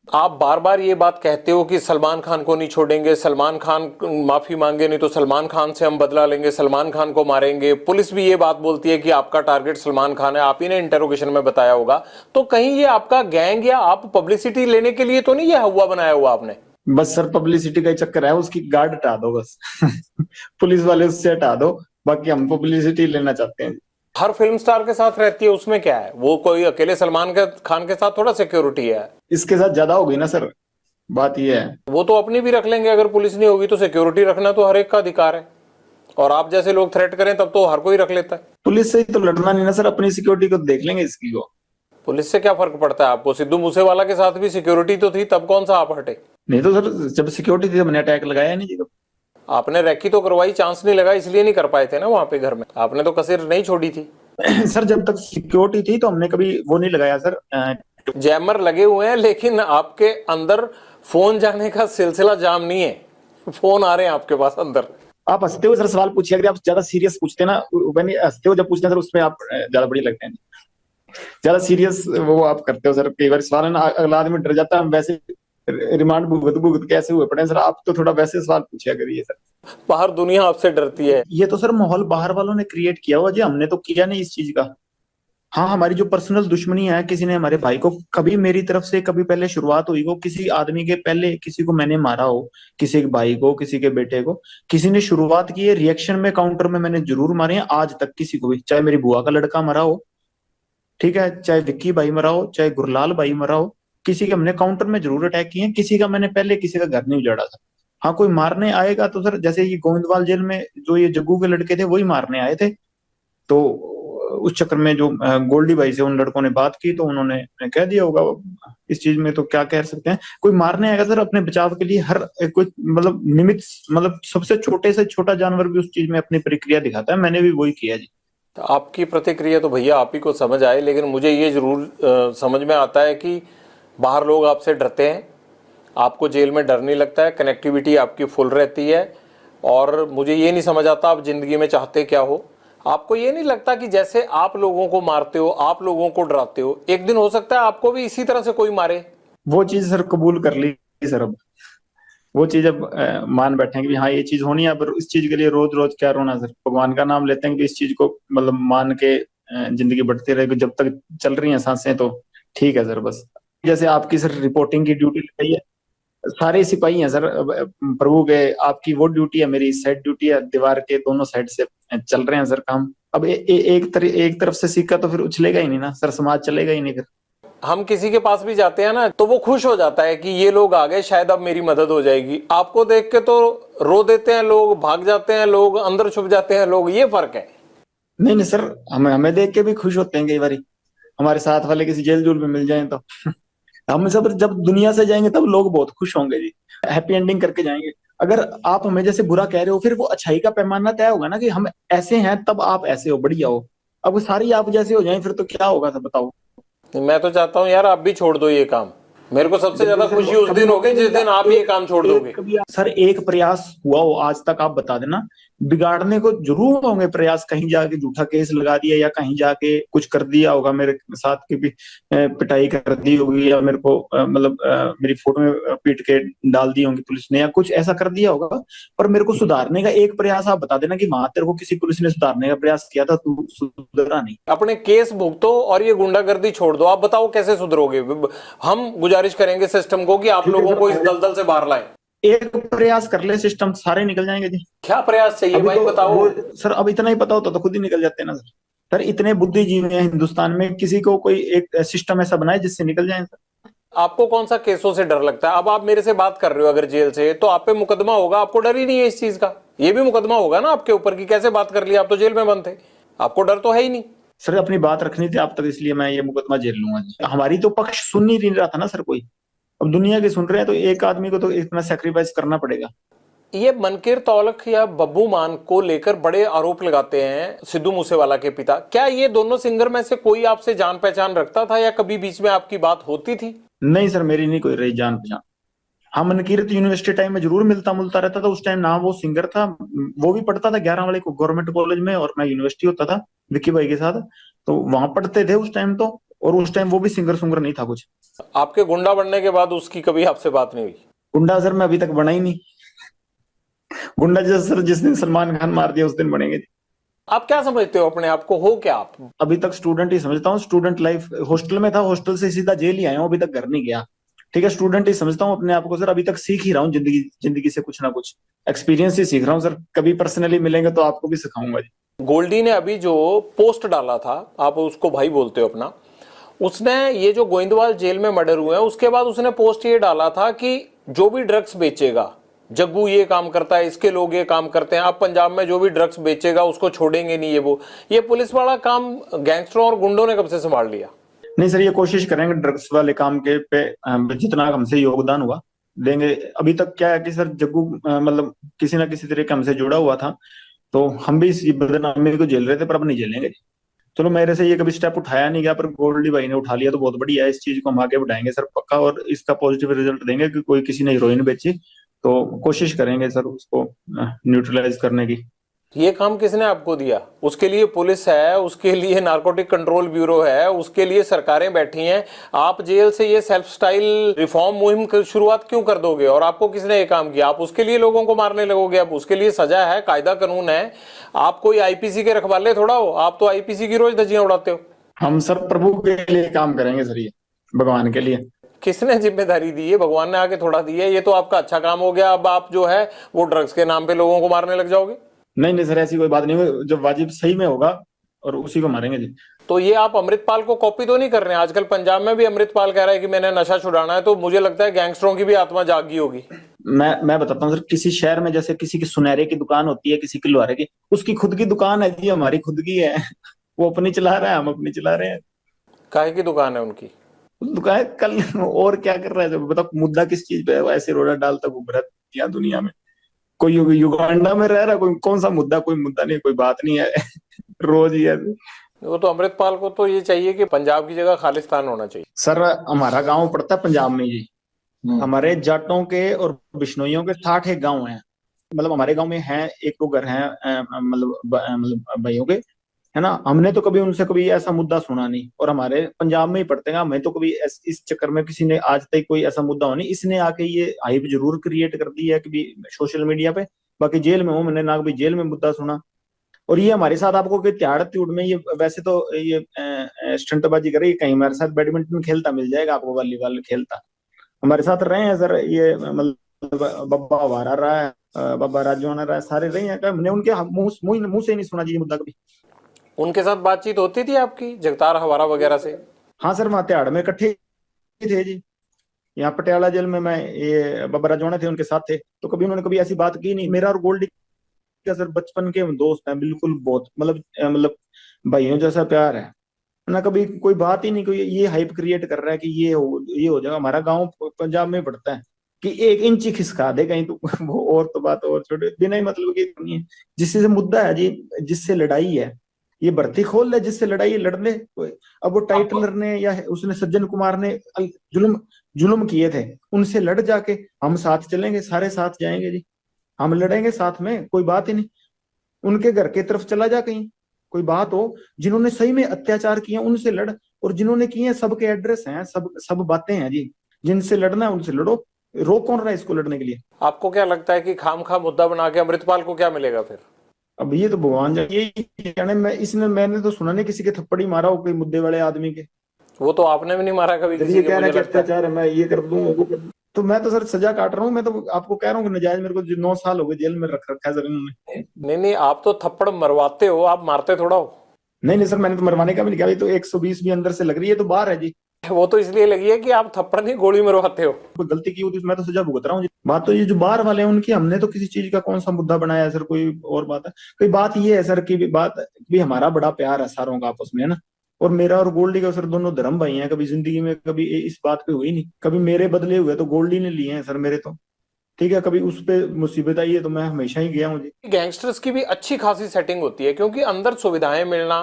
आप बार बार ये बात कहते हो कि सलमान खान को नहीं छोड़ेंगे, सलमान खान माफी मांगे नहीं तो सलमान खान से हम बदला लेंगे, सलमान खान को मारेंगे। पुलिस भी ये बात बोलती है कि आपका टारगेट सलमान खान है, आप ही ने इंटरोगेशन में बताया होगा। तो कहीं ये आपका गैंग या आप पब्लिसिटी लेने के लिए तो नहीं ये हवा बनाया हुआ आपने? बस सर पब्लिसिटी का ही चक्कर है, उसकी गार्ड हटा दो बस पुलिस वाले उससे हटा दो, बाकी हम पब्लिसिटी लेना चाहते हैं। हर फिल्म स्टार के साथ रहती है, उसमें क्या है? वो कोई अकेले सलमान खान के साथ थोड़ा सिक्योरिटी है। इसके साथ ज्यादा हो गई ना सर, बात ये है। वो तो अपनी भी रख लेंगे, अगर पुलिस नहीं होगी तो सिक्योरिटी रखना तो हर एक का अधिकार है, और आप जैसे लोग थ्रेट करें तब तो हर कोई रख लेता है। पुलिस से ही तो लड़ना नहीं ना सर, अपनी सिक्योरिटी को देख लेंगे इसकी को। पुलिस से क्या फर्क पड़ता है आपको? सिद्धू मूसेवाला के साथ भी सिक्योरिटी तो थी, तब कौन सा आप हटे? नहीं तो सर जब सिक्योरिटी थी हमने अटैक लगाया नहीं जी। आपने रैकी तो करवाई, चांस नहीं लगा इसलिए नहीं कर पाए थे ना वहां पे घर में, आपने तो कसर नहीं छोड़ी थी। सर जब तक सिक्योरिटी थी तो हमने कभी वो नहीं लगाया सर। जैमर लगे हुए हैं, लेकिन आपके अंदर फोन जाने का सिलसिला जाम नहीं है, फोन आ रहे हैं आपके पास अंदर। आप हंसते हो सर, सवाल पूछिए, अगर आप ज्यादा सीरियस पूछते हैं ना, हंसते हो जब पूछते हैं सर, उसमें आप ज्यादा बड़ी लगते हैं, ज्यादा सीरियस वो आप करते हो सर। कई बार सवाल है ना, अगला आदमी डर जाता है, हम वैसे रिमांड भुगत भुगत कैसे हुए पड़े सर, आप तो थोड़ा वैसे सवाल पूछिया करिए सर। बाहर दुनिया आपसे डरती है। ये तो सर माहौल बाहर वालों ने क्रिएट किया हुआ जी, हमने तो किया नहीं इस चीज का। हाँ हमारी जो पर्सनल दुश्मनी है, किसी ने हमारे भाई को कभी मेरी तरफ से कभी पहले शुरुआत हुई हो, किसी आदमी के पहले किसी को मैंने मारा हो, किसी के भाई को, किसी के बेटे को, किसी ने शुरुआत की है, रिएक्शन में काउंटर में मैंने जरूर मारे हैं आज तक किसी को भी, चाहे मेरी बुआ का लड़का मरा हो, ठीक है, चाहे विक्की भाई मरा हो, चाहे गुरलाल भाई मरा हो, किसी के हमने काउंटर में जरूर अटैक किए हैं, किसी का मैंने पहले किसी का घर नहीं उजाड़ा था। हाँ कोई मारने आएगा तो सर जैसे ये गोविंदवाल जेल में जो ये जग्गू के लड़के थे वही मारने आए थे, तो उस चक्कर में जो गोल्डी भाई से उन लड़कों ने बात की तो उन्होंने कह दिया होगा, इस चीज में तो क्या कह सकते हैं। कोई मारने आएगा सर अपने बचाव के लिए, हर कोई मतलब निमित्त, मतलब सबसे छोटे से छोटा जानवर भी उस चीज में अपनी प्रतिक्रिया दिखाता है, मैंने भी वही किया जी। तो आपकी प्रतिक्रिया तो भैया आप ही को समझ आए, लेकिन मुझे ये जरूर समझ में आता है कि बाहर लोग आपसे डरते हैं, आपको जेल में डर नहीं लगता है, कनेक्टिविटी आपकी फुल रहती है। और मुझे ये नहीं समझ आता आप जिंदगी में चाहते क्या हो। आपको ये नहीं लगता कि जैसे आप लोगों को मारते हो, आप लोगों को डराते हो, एक दिन हो सकता है आपको भी इसी तरह से कोई मारे? वो चीज सर कबूल कर ली सर, अब वो चीज अब मान बैठे कि हाँ ये चीज होनी है, पर इस चीज के लिए रोज रोज क्या रोना सर, भगवान का नाम लेते हैं कि इस चीज को मतलब मान के जिंदगी बढ़ती रहेगी, जब तक चल रही है सांसें तो ठीक है सर। बस जैसे आपकी सर रिपोर्टिंग की ड्यूटी लगाई है, सारे सिपाही हैं सर प्रभु के, आपकी वो ड्यूटी है, मेरी साइड ड्यूटी है, दीवार के दोनों साइड से चल रहे हैं सर काम। अब एक तरफ से सिक्का तो फिर उछलेगा ही नहीं ना सर, समाज चलेगा ही नहीं फिर। हम किसी के पास भी जाते हैं ना तो वो खुश हो जाता है कि ये लोग आ गए, शायद अब मेरी मदद हो जाएगी। आपको देख के तो रो देते हैं लोग, भाग जाते हैं लोग, अंदर छुप जाते हैं लोग, ये फर्क है। नहीं सर, हमें देख के भी खुश होते हैं कई बार, हमारे साथ वाले किसी जेल जूल में मिल जाए तो हम सब जब दुनिया से जाएंगे तब लोग बहुत खुश होंगे जी, हैप्पी एंडिंग करके जाएंगे। अगर आप हमें जैसे बुरा कह रहे हो, फिर वो अच्छाई का पैमाना तय होगा ना कि हम ऐसे हैं तब आप ऐसे हो, बढ़िया हो। अब वो सारी आप जैसे हो जाए फिर तो क्या होगा सर बताओ। मैं तो चाहता हूँ यार आप भी छोड़ दो ये काम, मेरे को सबसे ज्यादा खुशी उस दिन होगी जिस दिन आप ये काम छोड़ दोगे। सर एक प्रयास हुआ हो आज तक आप बता देना, बिगाड़ने को जरूर होंगे प्रयास, कहीं जाके झूठा केस लगा दिया या कहीं जाके कुछ कर दिया होगा, मेरे साथ की भी पिटाई कर दी होगी, या मेरे को मतलब मेरी फोटो में पीट के डाल दी होंगी पुलिस ने, या कुछ ऐसा कर दिया होगा। पर मेरे को सुधारने का एक प्रयास आप बता देना कि वहां तेरे को किसी पुलिस ने सुधारने का प्रयास किया था, तू सुधरा नहीं। अपने केस भुगतो और ये गुंडागर्दी छोड़ दो। आप बताओ कैसे सुधरोगे? हम गुजारिश करेंगे सिस्टम को कि आप लोगों को इस दलदल से बाहर लाए। एक प्रयास कर ले, सिस्टम सारे निकल जाएंगे जी। क्या प्रयास चाहिए भाई बताओ सर। अब इतना ही पता होता तो खुद ही निकल जाते ना सर। सर इतने बुद्धिजीवी हैं हिंदुस्तान में, किसी को कोई एक सिस्टम ऐसा बनाए जिससे निकल जाए सर। आपको कौन सा केसों से डर लगता है? अब आप मेरे से बात कर रहे हो अगर जेल से, तो आप पे मुकदमा होगा, आपको डर ही नहीं है इस चीज का। ये भी मुकदमा होगा ना आपके ऊपर कि कैसे बात कर लिया, आप तो जेल में बंद थे, आपको डर तो है ही नहीं। सर अपनी बात रखनी थी आप तक, इसलिए मैं ये मुकदमा झेल लूंगा। हमारी तो पक्ष सुन नहीं रहा था ना सर कोई, अब दुनिया के सुन रहे हैं तो एक आदमी को तो इतना सेक्रीफाइस करना पड़ेगा। ये मनकीर तौलख या बब्बू मान को लेकर बड़े आरोप लगाते हैं सिद्धू मूसेवाला के पिता। क्या ये दोनों सिंगर में से कोई आपसे जान पहचान रखता था या कभी बीच में आपकी बात होती थी? नहीं सर, मेरी नहीं कोई रही जान पहचान। हाँ, मनकीरत यूनिवर्सिटी टाइम में जरूर मिलता मुलता रहता था। उस टाइम ना वो सिंगर था, वो भी पढ़ता था 11 वाले को गवर्नमेंट कॉलेज में, और मैं यूनिवर्सिटी होता था विक्की भाई के साथ, तो वहां पढ़ते थे उस टाइम तो। और उस टाइम वो भी सिंगर सुंगर नहीं था कुछ। आपके गुंडा बनने के बाद उसकी कभी आपसे बात नहीं हुई? गुंडा सर मैं अभी तक बना ही नहीं। गुंडा जैसे सर जिस दिन सलमान खान मार दिया उस दिन बनेंगे। आप क्या समझते हो अपने आप को, हो क्या आप? अभी तक स्टूडेंट ही समझता हूँ। स्टूडेंट लाइफ, हॉस्टल में था, हॉस्टल से सीधा जेल ही आया हूँ, अभी तक घर नहीं गया। ठीक है, स्टूडेंट ही समझता हूँ अपने आप को सर। अभी तक सीख ही रहा हूँ जिंदगी जिंदगी से कुछ ना कुछ एक्सपीरियंस ही सीख रहा हूँ सर। कभी पर्सनली मिलेंगे तो आपको भी सिखाऊंगा जी। गोल्डी ने अभी जो पोस्ट डाला था, आप उसको भाई बोलते हो अपना, उसने ये जो गोइंदवाल जेल में मर्डर हुए हैं उसके बाद उसने पोस्ट ये डाला था कि जो भी ड्रग्स बेचेगा, जग्गू ये काम करता है, इसके लोग ये काम करते हैं, अब पंजाब में जो भी ड्रग्स बेचेगा उसको छोड़ेंगे नहीं। ये पुलिस वाला काम गैंगस्टरों और गुंडों ने कब से संभाल लिया? नहीं सर, ये कोशिश करेंगे ड्रग्स वाले काम के पे जितना हमसे योगदान हुआ देंगे। अभी तक क्या है कि सर जग्गू मतलब किसी ना किसी तरीके हमसे जुड़ा हुआ था, तो हम भी इस बदनामी को झेल रहे थे, पर अब नहीं झेलेंगे। चलो, मेरे से ये कभी स्टेप उठाया नहीं गया, पर गोल्डी भाई ने उठा लिया तो बहुत बढ़िया है। इस चीज को हम आगे बढ़ाएंगे सर पक्का, और इसका पॉजिटिव रिजल्ट देंगे कि कोई किसी ने हीरोइन बेची तो कोशिश करेंगे सर उसको न्यूट्रलाइज करने की। ये काम किसने आपको दिया? उसके लिए पुलिस है, उसके लिए नारकोटिक कंट्रोल ब्यूरो है, उसके लिए सरकारें बैठी हैं। आप जेल से ये सेल्फ स्टाइल रिफॉर्म मुहिम की शुरुआत क्यों कर दोगे? और आपको किसने ये काम किया? आप उसके लिए लोगों को मारने लगोगे? अब उसके लिए सजा है, कायदा कानून है। आप कोई आईपीसी के रखवाले थोड़ा हो, आप तो आईपीसी की रोज धज्जियां उड़ाते हो। हम सर प्रभु के लिए काम करेंगे सर, ये भगवान के लिए। किसने जिम्मेदारी दी है? भगवान ने आके थोड़ा दी है। ये तो आपका अच्छा काम हो गया, अब आप जो है वो ड्रग्स के नाम पे लोगों को मारने लग जाओगे। नहीं नहीं सर, ऐसी कोई बात नहीं होगी। जो वाजिब सही में होगा और उसी को मारेंगे जी। तो ये आप अमृतपाल को कॉपी तो नहीं कर रहे हैं? आजकल पंजाब में भी अमृतपाल कह रहा है कि मैंने नशा छुड़ाना है, तो मुझे लगता है गैंगस्टरों की भी आत्मा जागी होगी। मैं बताता हूँ सर, किसी शहर में जैसे किसी की सुनहरे की दुकान होती है, किसी की लोहारे की, उसकी खुद की दुकान है जी, हमारी खुद की है। वो अपनी चला रहा है, हम अपनी चला रहे हैं। काहे की दुकान है उनकी? दुकान कल और क्या कर रहा है जब बताओ, मुद्दा किस चीज पे है? वो ऐसे रोड़ा डालता घूम रहा है यहाँ दुनिया में। कोई युगांडा में रह रहा है, कोई कौन सा मुद्दा? कोई मुद्दा नहीं, कोई बात नहीं है। रोज ही है। वो तो अमृतपाल को तो ये चाहिए कि पंजाब की जगह खालिस्तान होना चाहिए। सर हमारा गांव पड़ता है पंजाब में जी। हमारे जाटों के और बिश्नोइयों के 60 एक गांव हैं। मतलब हमारे गांव में है एक दो घर हैं मतलब भाइयों के, है ना। हमने तो कभी उनसे कभी ऐसा मुद्दा सुना नहीं, और हमारे पंजाब में ही पड़ते हैं। हमें तो कभी इस चक्कर में किसी ने आज तक कोई ऐसा मुद्दा हो नहीं। इसने आके ये हाइप जरूर क्रिएट कर दी है कभी सोशल मीडिया पे। बाकी जेल में हूँ, मैंने ना कभी जेल में मुद्दा सुना। और ये हमारे साथ आपको कोई त्याड़ त्यूड़ में, ये वैसे तो ये स्टंटबाजी करे, कहीं हमारे साथ बैडमिंटन खेलता मिल जाएगा आपको, वॉलीबॉल खेलता हमारे साथ रहे हैं सर। ये मतलब बब्बा हमारा रहा है, बाबा राजवाना रहा है, सारे रहे हैं। हमने उनके मुंह से नहीं सुना जी ये मुद्दा कभी। उनके साथ बातचीत होती थी आपकी, जगतार हवारा वगैरह से? हाँ सर, वहाँ तिहाड़ में इकट्ठे थे जी। यहाँ पटियाला जेल में मैं, ये बाबा राजवाना थे, उनके साथ थे, तो कभी उन्होंने कभी ऐसी बात की नहीं। मेरा और गोल्डी का सर बचपन के दोस्त हैं बिल्कुल, बहुत मतलब भाइयों जैसा प्यार है ना। कभी कोई बात ही नहीं, कोई ये हाइप क्रिएट कर रहा है कि ये हो जाएगा। हमारा गांव पंजाब में पड़ता है कि 1 इंच ही खिसका दे कहीं तो वो और तो बात और छोटे बिना ही मतलब की नहीं है। जिससे मुद्दा है जी, जिससे लड़ाई है, ये भर्ती खोल ले, जिससे लड़ाई लड़ ले कोई। अब वो टाइटलर ने या उसने सज्जन कुमार ने जुल्म जुल्म किए थे, उनसे लड़ जाके हम साथ चलेंगे, सारे साथ जाएंगे जी। हम लड़ेंगे साथ में, कोई बात ही नहीं। उनके घर की तरफ चला जा कहीं, कोई बात हो, जिन्होंने सही में अत्याचार किए उनसे लड़, और जिन्होंने किए सबके एड्रेस हैं, सब बातें हैं जी। जिनसे लड़ना है उनसे लड़ो, रोक कौन रहा है इसको लड़ने के लिए? आपको क्या लगता है कि खामखा मुद्दा बना के अमृतपाल को क्या मिलेगा फिर? अब ये तो भगवान जाने। मैंने तो सुना नहीं किसी के थप्पड़ ही मारा हो कोई मुद्दे वाले आदमी के। वो तो आपने भी नहीं मारा कभी किसी ये के, कह रहा है मुझे कि लगता है। अत्याचार है, मैं ये कर दूं वो कर दूं। तो मैं तो सर सजा काट रहा हूँ। मैं तो आपको कह रहा हूँ कि नजायज मेरे को 9 साल हो गए जेल में रख रखा है सर इन्होंने। नहीं नहीं, आप तो थप्पड़ मरवाते हो, आप मारते थोड़ा हो। नहीं नहीं सर, मैंने तो मरवाने का भी नहीं किया। अभी तो 120 भी अंदर से लग रही है, तो बाहर है जी। वो तो इसलिए लगी है कि आप थप्पड़ नहीं गोली मरवाते हो। कोई गलती की होती मैं तो सजा भुगत रहा हूँ जी। बात तो ये जो बाहर वाले हैं उनकी, हमने तो किसी चीज का कौन सा मुद्दा बनाया है सर? कोई और बात है? कोई बात ये है सर की बात भी, हमारा बड़ा प्यार है सारों का आपस में, है ना। और मेरा और गोल्डी का सर दोनों धर्म भाई हैं। कभी जिंदगी में कभी इस बात पे हुई नहीं। कभी मेरे बदले हुए तो गोल्डी ने लिए हैं सर मेरे तो। ठीक है, कभी उस पे मुसीबत आई है तो मैं हमेशा ही गया हूँ जी। गैंगस्टर्स की भी अच्छी खासी सेटिंग होती है, क्योंकि अंदर सुविधाएं मिलना,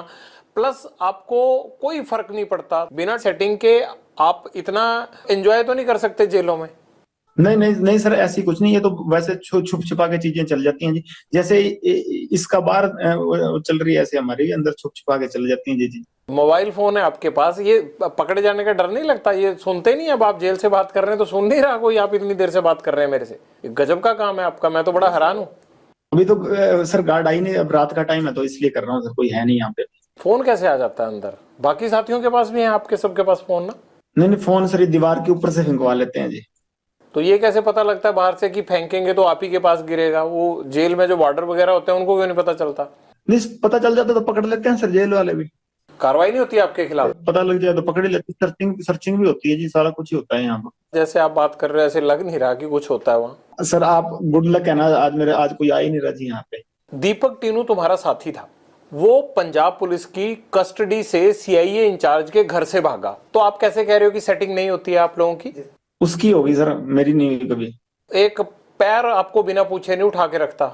प्लस आपको कोई फर्क नहीं पड़ता बिना सेटिंग के। आप इतना एंजॉय तो नहीं कर सकते जेलों में। नहीं नहीं नहीं सर, ऐसी कुछ नहीं है, तो वैसे छुप छुपा के चीजें चल जाती हैं जी। जैसे इसका बार वो चल रही है, ऐसे हमारे भी अंदर छुप छुपा के चल जाती हैं जी जी। मोबाइल फोन है आपके पास, ये पकड़े जाने का डर नहीं लगता? ये सुनते नहीं? अब आप जेल से बात कर रहे हैं तो सुन नहीं रहा कोई, आप इतनी देर से बात कर रहे हैं मेरे से। ये गजब का काम है आपका, मैं तो बड़ा हैरान हूँ। अभी तो सर गार्ड आई नहीं, अब रात का टाइम है तो इसलिए कर रहा हूँ सर, कोई है नहीं यहाँ पे। फोन कैसे आ जाता है अंदर? बाकी साथियों के पास भी है, आपके सबके पास फोन ना? नहीं नहीं, फोन सर ये दीवार के ऊपर से फेंकवा लेते हैं जी। तो ये कैसे पता लगता है बाहर से कि फेंकेंगे तो आप ही के पास गिरेगा? वो जेल में जो वार्डर वगैरह होते हैं उनको क्यों नहीं पता चलता? नहीं, पता चल जाता तो पकड़ लेते हैं सर, जेल वाले भी। कार्रवाई नहीं होती आपके खिलाफ? पता लग जाए तो पकड़ ही लेते, सर्चिंग सर्चिंग भी होती है जी, सारा कुछ ही होता है यहाँ पर। जैसे आप बात कर रहे हो ऐसे लग नहीं रहा कि कुछ होता है वहां। सर आप गुड लक है ना, आज कोई आ ही नहीं रहा जी यहाँ पे। दीपक टीनू तुम्हारा साथी था, वो पंजाब पुलिस की कस्टडी से सीआईए इंचार्ज के घर से भागा, तो आप कैसे कह रहे हो कि सेटिंग नहीं होती है आप लोगों की? उसकी होगी सर, मेरी नहीं हुई कभी। एक पैर आपको बिना पूछे नहीं उठा के रखता।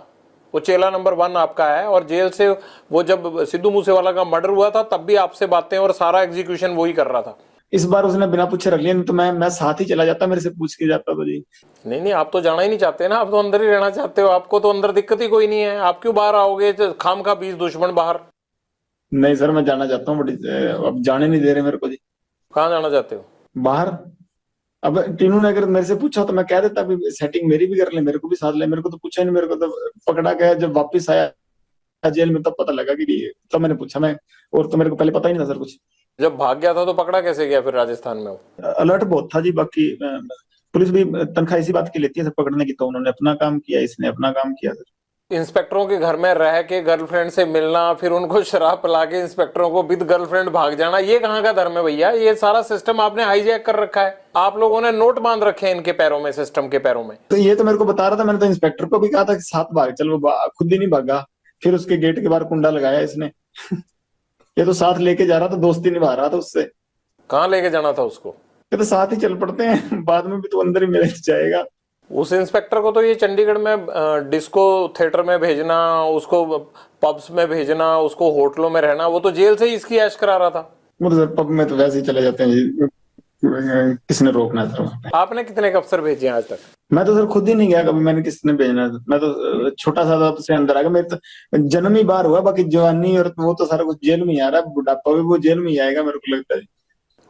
वो चेला नंबर 1 आपका है, और जेल से वो जब सिद्धू मूसेवाला का मर्डर हुआ था तब भी आपसे बातें और सारा एग्जीक्यूशन वो ही कर रहा था। इस बार उसने बिना पूछे रख लिया, नहीं तो मैं साथ ही चला जाता, मेरे से पूछ के जाता तो जी। नहीं नहीं, आप तो जाना ही नहीं चाहते ना, आप तो अंदर ही रहना चाहते हो। आपको तो अंदर दिक्कत ही कोई नहीं है, आप क्यों बाहर आओगे? खाम खा 20 दुश्मन बाहर। नहीं सर, मैं जाना चाहता हूँ बट अब जाने नहीं दे रहे मेरे को जी। कहाँ जाना चाहते हो? बाहर। अब टीनू ने अगर मेरे से पूछा तो मैं कह देता भी सेटिंग मेरी भी कर ले, मेरे को भी साथ ले। मेरे को तो पूछा नहीं, मेरे को तो पकड़ा गया जब वापस आया जेल में तब पता लगा कि, तब मैंने पूछा मैं, और तो मेरे को पहले पता ही नहीं था सर कुछ। जब भाग गया था तो पकड़ा कैसे गया फिर राजस्थान में? वो अलर्ट बहुत था जी, बाकी पुलिस भी तनख्वाह इसी बात की लेती है सर पकड़ने की, तो उन्होंने अपना काम किया, इसने अपना काम किया सर। इंस्पेक्टरों के घर में रह के गर्लफ्रेंड से मिलना, फिर उनको शराब पिला के इंस्पेक्टरों को विद गर्लफ्रेंड भाग जाना, ये कहाँ का धर्म है भैया? ये सारा सिस्टम आपने हाईजैक कर रखा है। आप लोगों ने नोट बांध रखे हैं इनके पैरों में, सिस्टम के पैरों में। तो ये तो मेरे को बता रहा था, मैंने तो इंस्पेक्टर को भी कहा था कि साथ भाग चल, वो खुद ही नहीं भागा। फिर उसके गेट के बाहर कुंडा लगाया इसने। ये तो साथ लेके जा रहा था, दोस्ती निभा रहा था उससे। कहाँ लेके जाना था उसको? ये तो साथ ही चल पड़ते हैं, बाद में भी तो अंदर ही मेरे जाएगा। उस इंस्पेक्टर को तो ये चंडीगढ़ में डिस्को थिएटर में भेजना, उसको पब्स में भेजना, उसको होटलों में रहना, वो तो जेल से ही इसकी ऐश करा रहा था। वो तो सर पब में तो वैसे ही चले जाते हैं जी, किसने रोकना है सर? आपने कितने अफसर भेजे हैं आज तक? मैं तो सर खुद ही नहीं गया कभी, मैंने किसने भेजना है? मैं तो छोटा सा था से अंदर आ गया, मेरे तो जन्म ही बाहर हुआ, बाकी जवानी और वो तो सारा कुछ जेल में ही आ रहा है, बुढ़ापा भी वो जेल में ही आएगा मेरे को लगता है।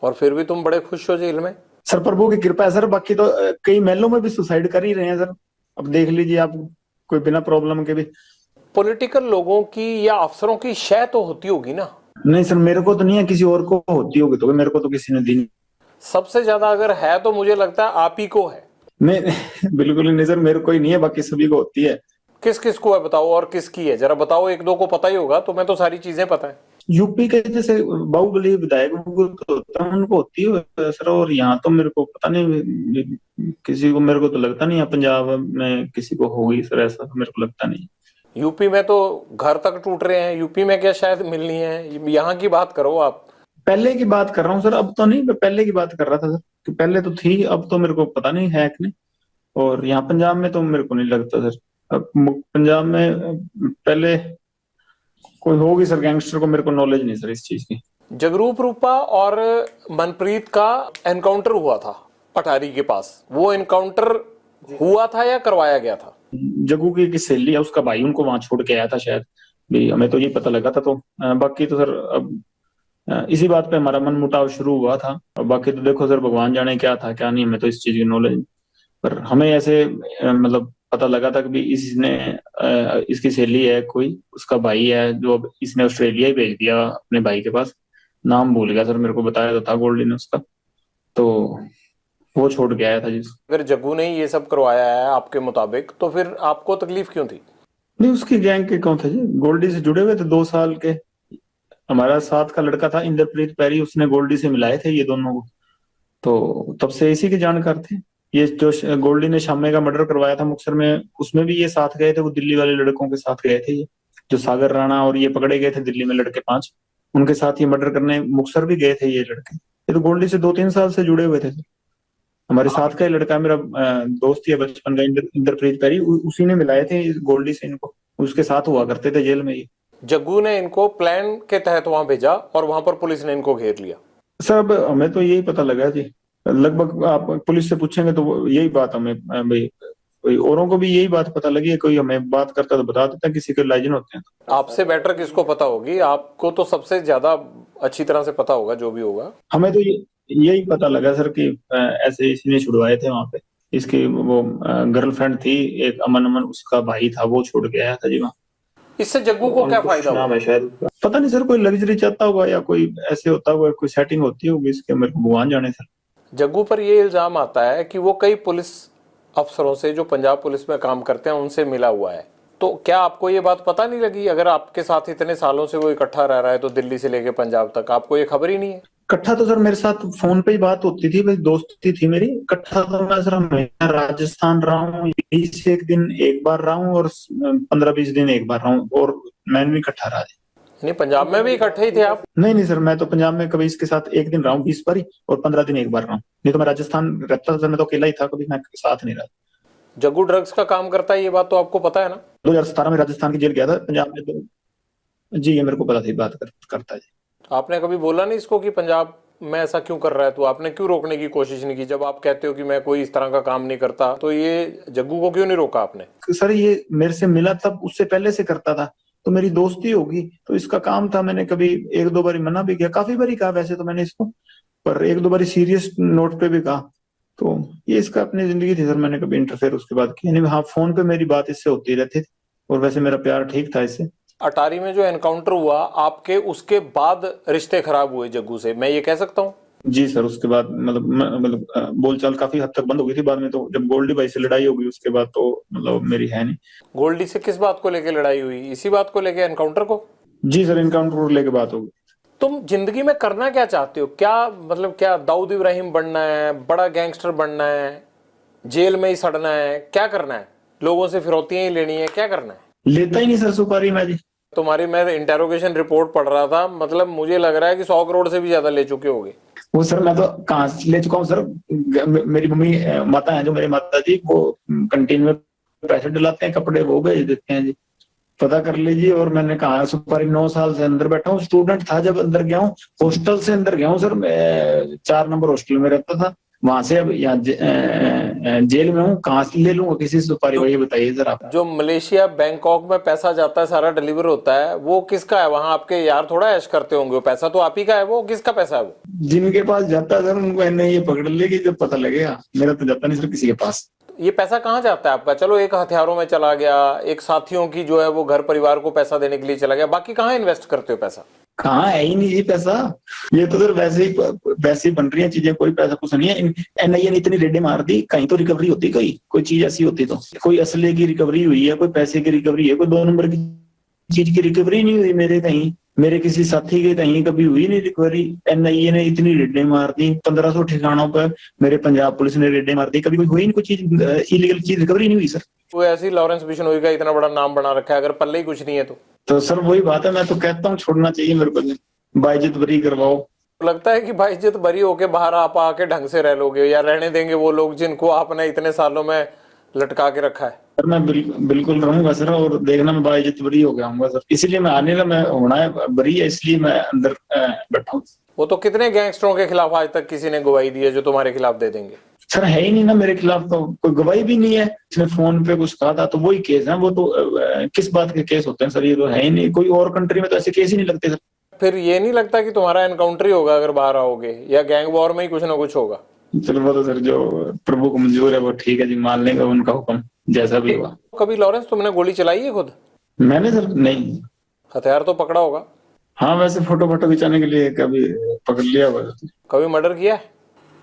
और फिर भी तुम बड़े खुश हो जेल में? सर प्रभु की कृपा है सर, बाकी तो कई महलों में भी सुसाइड कर ही रहे हैं सर, अब देख लीजिए आप, कोई बिना प्रॉब्लम के भी। पॉलिटिकल लोगों की या अफसरों की शय तो होती होगी ना? नहीं सर, मेरे को तो नहीं है, किसी और को होती होगी तो, मेरे को तो किसी ने दी नहीं। सबसे ज्यादा अगर है तो मुझे लगता है आप ही को है। नहीं बिल्कुल नहीं सर, मेरे को ही नहीं है, बाकी सभी को होती है। किस किस को है बताओ, और किसकी है जरा बताओ। एक दो को पता ही होगा, तुम्हें तो सारी चीजें पता है। यूपी के जैसे बाहुबली विधायक वो तो होता है, उनको होती है सर, और यहाँ तो मेरे को पता नहीं किसी को, मेरे को तो लगता नहीं है पंजाब में किसी को होगी सर, ऐसा तो मेरे को लगता नहीं। यूपी में तो घर तक टूट रहे हैं, यूपी में क्या शायद मिलनी है? यहाँ की बात करो आप। पहले की बात कर रहा हूँ सर, अब तो नहीं, मैं पहले की बात कर रहा था सर, कि पहले तो थी, अब तो मेरे को पता नहीं है कि नहीं। और यहाँ पंजाब में तो मेरे को नहीं लगता सर, अब पंजाब में पहले कोई होगी सर गैंगस्टर, को मेरे को नॉलेज नहीं सर इस चीज की। जगरूप रूपा और मनप्रीत का एनकाउंटर हुआ था अटारी के पास, वो एनकाउंटर हुआ था या करवाया गया था? जग्गू की सहेली है, उसका भाई उनको वहां छोड़ के आया था शायद भी, हमें तो ये पता लगा था। तो बाकी तो सर अब इसी बात पे हमारा मन मुटाव शुरू हुआ था, और बाकी तो देखो सर भगवान जाने क्या था क्या नहीं, हमें तो इस चीज की नॉलेज। पर हमें ऐसे मतलब पता लगा था कि भी इसने इसकी सहेली है कोई, उसका भाई है जो अब इसने ऑस्ट्रेलिया ही भेज दिया अपने भाई के पास, नाम भूल गया सर, मेरे को बताया तो था गोल्डी ने उसका, तो वो छोड़ के आया था जिस। अगर जग्गू ने ये सब करवाया है आपके मुताबिक, तो फिर आपको तकलीफ क्यों थी? नहीं, उसकी गैंग के कौन थे जी, गोल्डी से जुड़े हुए थे 2 साल के। हमारा साथ का लड़का था इंद्रप्रीत पैरी, उसने गोल्डी से मिलाए थे ये दोनों को, तो तब से इसी के जानकार थे। ये जो गोल्डी ने शामे का मर्डर करवाया था मुक्तसर में, उसमें भी ये साथ गए थे, वो दिल्ली वाले लड़कों के साथ गए थे, ये जो सागर राणा और ये पकड़े गए थे दिल्ली में लड़के 5, उनके साथ ये मर्डर करने मुक्तसर भी गए थे ये लड़के। ये तो गोल्डी से 2-3 साल से जुड़े हुए थे। हमारे साथ का ही लड़का मेरा दोस्त ही है बचपन का, इंद्रप्रीत पैरी, उसी ने मिलाए थे गोल्डी से इनको, उसके साथ हुआ करते थे जेल में ही। जग्गू ने इनको प्लान के तहत वहां भेजा और वहां पर पुलिस ने इनको घेर लिया। सर अब हमें तो यही पता लगा जी, लगभग आप पुलिस से पूछेंगे तो यही बात हमें भाई, कोई औरों को भी यही बात पता लगी है, कोई हमें बात करता तो बता देता, किसी के लाइजन होते हैं। आपसे बेटर किसको पता होगी, आपको तो सबसे ज्यादा अच्छी तरह से पता होगा जो भी होगा। हमें तो यही पता लगा सर कि ऐसे इसने छुड़वाए थे वहां पे, इसकी वो गर्लफ्रेंड थी एक, अमन अमन उसका भाई था, वो छोड़ के आया था जी वहाँ। इससे जग्गू को क्या फायदा हुआ? नाम है शायद, पता नहीं सर, कोई लग्जरी चाहता होगा या कोई ऐसे होता होगा, कोई सेटिंग होती होगी इसके, मेरे को भगवान जाने सर। जग्गू पर ये इल्जाम आता है कि वो कई पुलिस अफसरों से जो पंजाब पुलिस में काम करते हैं उनसे मिला हुआ है, तो क्या आपको ये बात पता नहीं लगी? अगर आपके साथ इतने सालों से वो इकट्ठा रह रहा है तो दिल्ली से लेके पंजाब तक, आपको ये खबर ही नहीं है? इकट्ठा तो सर मेरे साथ फोन पे ही बात होती थी, भाई दोस्ती थी मेरी। इकट्ठा तो मैं सर हमेशा राजस्थान रहा हूँ, यही से एक दिन एक बार रहा हूँ और 15-20 दिन एक बार रहा हूँ, और मैं भी इकट्ठा रहा। नहीं, पंजाब में भी इकट्ठे ही थे आप? नहीं सर, मैं तो पंजाब में कभी इसके साथ एक दिन रहा हूँ 20 बार ही, और 15 दिन एक बार रहा हूँ। नहीं तो मैं राजस्थान रहता था, मैं तो अकेला ही था, कभी मैं साथ नहीं रहा। जग्गू ड्रग्स का काम करता है, ये बात तो आपको पता है ना? 2017 में राजस्थान की जेल गया था, पंजाब में तो जी ये मेरे को पता थी, बात करता है जी। आपने कभी बोला नहीं इसको कि पंजाब में ऐसा क्यों कर रहा है, तो आपने क्यों रोकने की कोशिश नहीं की? जब आप कहते हो कि मैं कोई इस तरह का काम नहीं करता, तो ये जग्गू को क्यों नहीं रोका आपने? सर ये मेरे से मिला तब, उससे पहले से करता था तो मेरी दोस्ती होगी, तो इसका काम था। मैंने कभी 1-2 बार मना भी किया, काफी बार कहा वैसे तो मैंने इसको, पर 1-2 बार सीरियस नोट पे भी कहा। तो ये इसका अपनी जिंदगी थी सर, मैंने कभी इंटरफेयर उसके बाद किया नहीं। हाँ, फोन पे मेरी बात इससे होती रहती थी, और वैसे मेरा प्यार ठीक था इससे। अटारी में जो एनकाउंटर हुआ आपके, उसके बाद रिश्ते खराब हुए जग्गू से, मैं ये कह सकता हूँ? जी सर, उसके बाद मतलब बोलचाल काफी हद तक बंद हो गई थी बाद में, तो जब गोल्डी भाई से लड़ाई हो गई उसके बाद तो मतलब मेरी है नहीं। गोल्डी से किस बात को लेके लड़ाई हुई? इसी बात को लेके, एनकाउंटर को? जी सर, इनकाउंटर को लेके बात हो गई। तुम जिंदगी में करना क्या चाहते हो? क्या मतलब, क्या दाऊद इब्राहिम बनना है, बड़ा गैंगस्टर बनना है, जेल में ही सड़ना है, क्या करना है? लोगों से फिरौतियां ही लेनी है, क्या करना है? लेता ही नहीं सर सुपारी मैं जी। तुम्हारी मैं इंटेरोगेशन रिपोर्ट पढ़ रहा था, मतलब मुझे लग रहा है कि 100 करोड़ से भी ज्यादा ले चुके होगे। वो सर मैं तो कहाँ से ले चुका हूँ सर, मेरी मम्मी माता है जो मेरी माता जी, वो कंटीन में पैसे डलाते हैं, कपड़े वो भेज देते हैं जी, पता कर लीजिए। और मैंने कहा सुपारी 9 साल से अंदर बैठा हूँ, स्टूडेंट था जब अंदर गया हूँ, हॉस्टल से अंदर गया हूँ सर, मैं 4 नंबर हॉस्टल में रहता था, वहां से अब यहाँ जेल में हूँ, कहाँ से ले लूंगा किसी सुपारी, वही बताइए सर आप। जो मलेशिया बैंकॉक में पैसा जाता है, सारा डिलीवर होता है, वो किसका है? वहां आपके यार थोड़ा ऐश करते होंगे, वो पैसा तो आप ही का है, वो किसका पैसा है? वो जिनके पास जाता है सर उनको ये पकड़ लेगी जब पता लगेगा, मेरा तो जाता नहीं सर किसी के पास। ये पैसा कहाँ जाता है आपका? चलो एक हथियारों में चला गया, एक साथियों की जो है वो घर परिवार को पैसा देने के लिए चला गया, बाकी कहाँ इन्वेस्ट करते हो पैसा? कहाँ है ही नहीं जी पैसा, ये तो सर वैसे ही बन रही है चीजें, कोई पैसा कुछ नहीं है। एनआईए ने इतनी रेडें मार दी, कहीं तो रिकवरी होती, कोई चीज ऐसी होती तो, कोई असले की रिकवरी हुई है, कोई पैसे की रिकवरी है, कोई 2 नंबर की चीज की रिकवरी नहीं हुई मेरे कहीं, मेरे किसी साथी के कहीं कभी हुई नहीं रिकवरी। एनआईए ने इतनी रेडें मार दी 1500 ठिकानों पर, मेरे पंजाब पुलिस ने रेडें मार दी, कभी कोई हुई नहीं कोई चीज, इलीगल चीज रिकवरी नहीं हुई सर। वो ऐसी लॉरेंस बिश्नोई का इतना बड़ा नाम बना रखा है, अगर पल्ले ही कुछ नहीं है तो सर वही बात है, मैं तो कहता हूँ छोड़ना चाहिए मेरे को, बाइज्जत बरी करवाओ। लगता है कि बाइज्जत बरी होके बाहर आप आके ढंग से रह लोगे, या रहने देंगे वो लोग जिनको आपने इतने सालों में लटका के रखा है? सर मैं बिल्कुल रहूंगा सर, और देखना मैं बाइज्जत बरी हो गया हूँ सर, इसीलिए मैं आने ना, मैं होना है बरी है इसलिए मैं अंदर बैठा हूँ। वो तो कितने गैंगस्टरों के खिलाफ आज तक किसी ने गवाही दी है जो तुम्हारे खिलाफ दे देंगे? सर है ही नहीं ना मेरे खिलाफ, तो कोई गवाही भी नहीं है। इसने फोन पे कुछ कहा था तो वही केस है, वो तो किस बात के केस होते हैं सर, ये तो है ही नहीं, कोई और कंट्री में तो ऐसे केस ही नहीं लगते सर। फिर ये नहीं लगता कि तुम्हारा एनकाउंटर ही होगा अगर बाहर आओगे, या गैंग वॉर में ही कुछ ना कुछ होगा? चलो वो तो सर जो प्रभु को मंजूर है वो ठीक है जी, मान लेंगे उनका हुक्म जैसा भी हुआ। कभी लॉरेंस तुमने गोली चलाई है खुद? मैंने सर नहीं। हथियार तो पकड़ा होगा? हाँ वैसे फोटो खिंचाने के लिए कभी पकड़ लिया हुआ। कभी मर्डर किया है?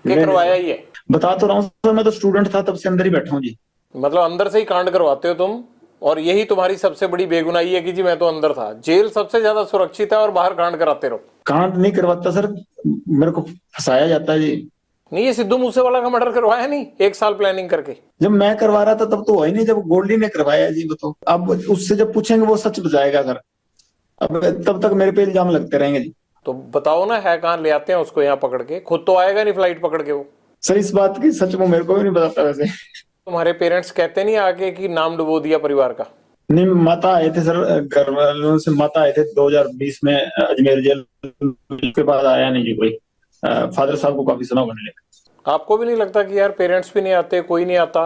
क्या करवाया ही है? बता तो रहा हूँ सर, मैं तो स्टूडेंट था तब से अंदर ही बैठा हूँ जी। मतलब अंदर से ही कांड करवाते हो तुम, और यही तुम्हारी सबसे बड़ी बेगुनाही है कि जी मैं तो अंदर था। जेल सबसे ज्यादा सुरक्षित है और बाहर कांड कराते रहो। कांड नहीं करवाता सर, मेरे को फंसाया जाता है जी। नहीं, ये सिद्धू मूसेवाला का मर्डर करवाया नहीं 1 साल प्लानिंग करके? जब मैं करवा रहा था तब तो हुआ ही नहीं, जब गोल्डी ने करवाया जी वो तो, अब उससे जब पूछेंगे वो सच बताएगा सर, अब तब तक मेरे पे इल्जाम लगते रहेंगे जी। तो बताओ ना, है कहाँ? ले आते हैं उसको यहाँ पकड़ के, खुद तो आएगा नहीं फ्लाइट पकड़ के वो। सर इस बात की सच में मेरे को भी नहीं पता था वैसे। तुम्हारे पेरेंट्स कहते नहीं आगे कि नाम डुबो दिया परिवार का? नहीं, माता आए थे सर, घर वालों से माता आए थे 2020 में अजमेर जेल, के बाद आया नहीं जी कोई। फादर साहब को काफी सुना होने लगा। आपको भी नहीं लगता कि यार पेरेंट्स भी नहीं आते, कोई नहीं आता,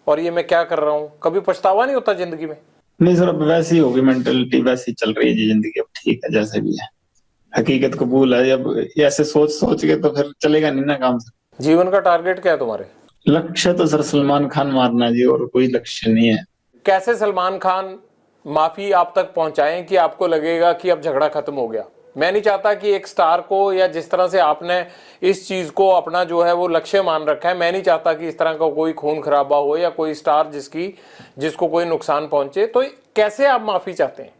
और ये मैं क्या कर रहा हूँ? कभी पछतावा नहीं होता जिंदगी में? नहीं सर, अब वैसी ही होगी मेंटेलिटी, वैसी चल रही है जी जिंदगी, अब ठीक है जैसे भी है, हकीकत कबूल है। अब ऐसे सोच सोच के तो फिर चलेगा नहीं ना काम सर। जीवन का टारगेट क्या है तुम्हारे? लक्ष्य तो सर सलमान खान मारना जी, और कोई लक्ष्य नहीं है। कैसे सलमान खान माफी आप तक पहुंचाएं कि आपको लगेगा कि अब झगड़ा खत्म हो गया? मैं नहीं चाहता कि एक स्टार को, या जिस तरह से आपने इस चीज को अपना जो है वो लक्ष्य मान रखा है, मैं नहीं चाहता कि इस तरह का कोई खून खराबा हो या कोई स्टार जिसको कोई नुकसान पहुंचे। तो कैसे आप माफी चाहते हैं?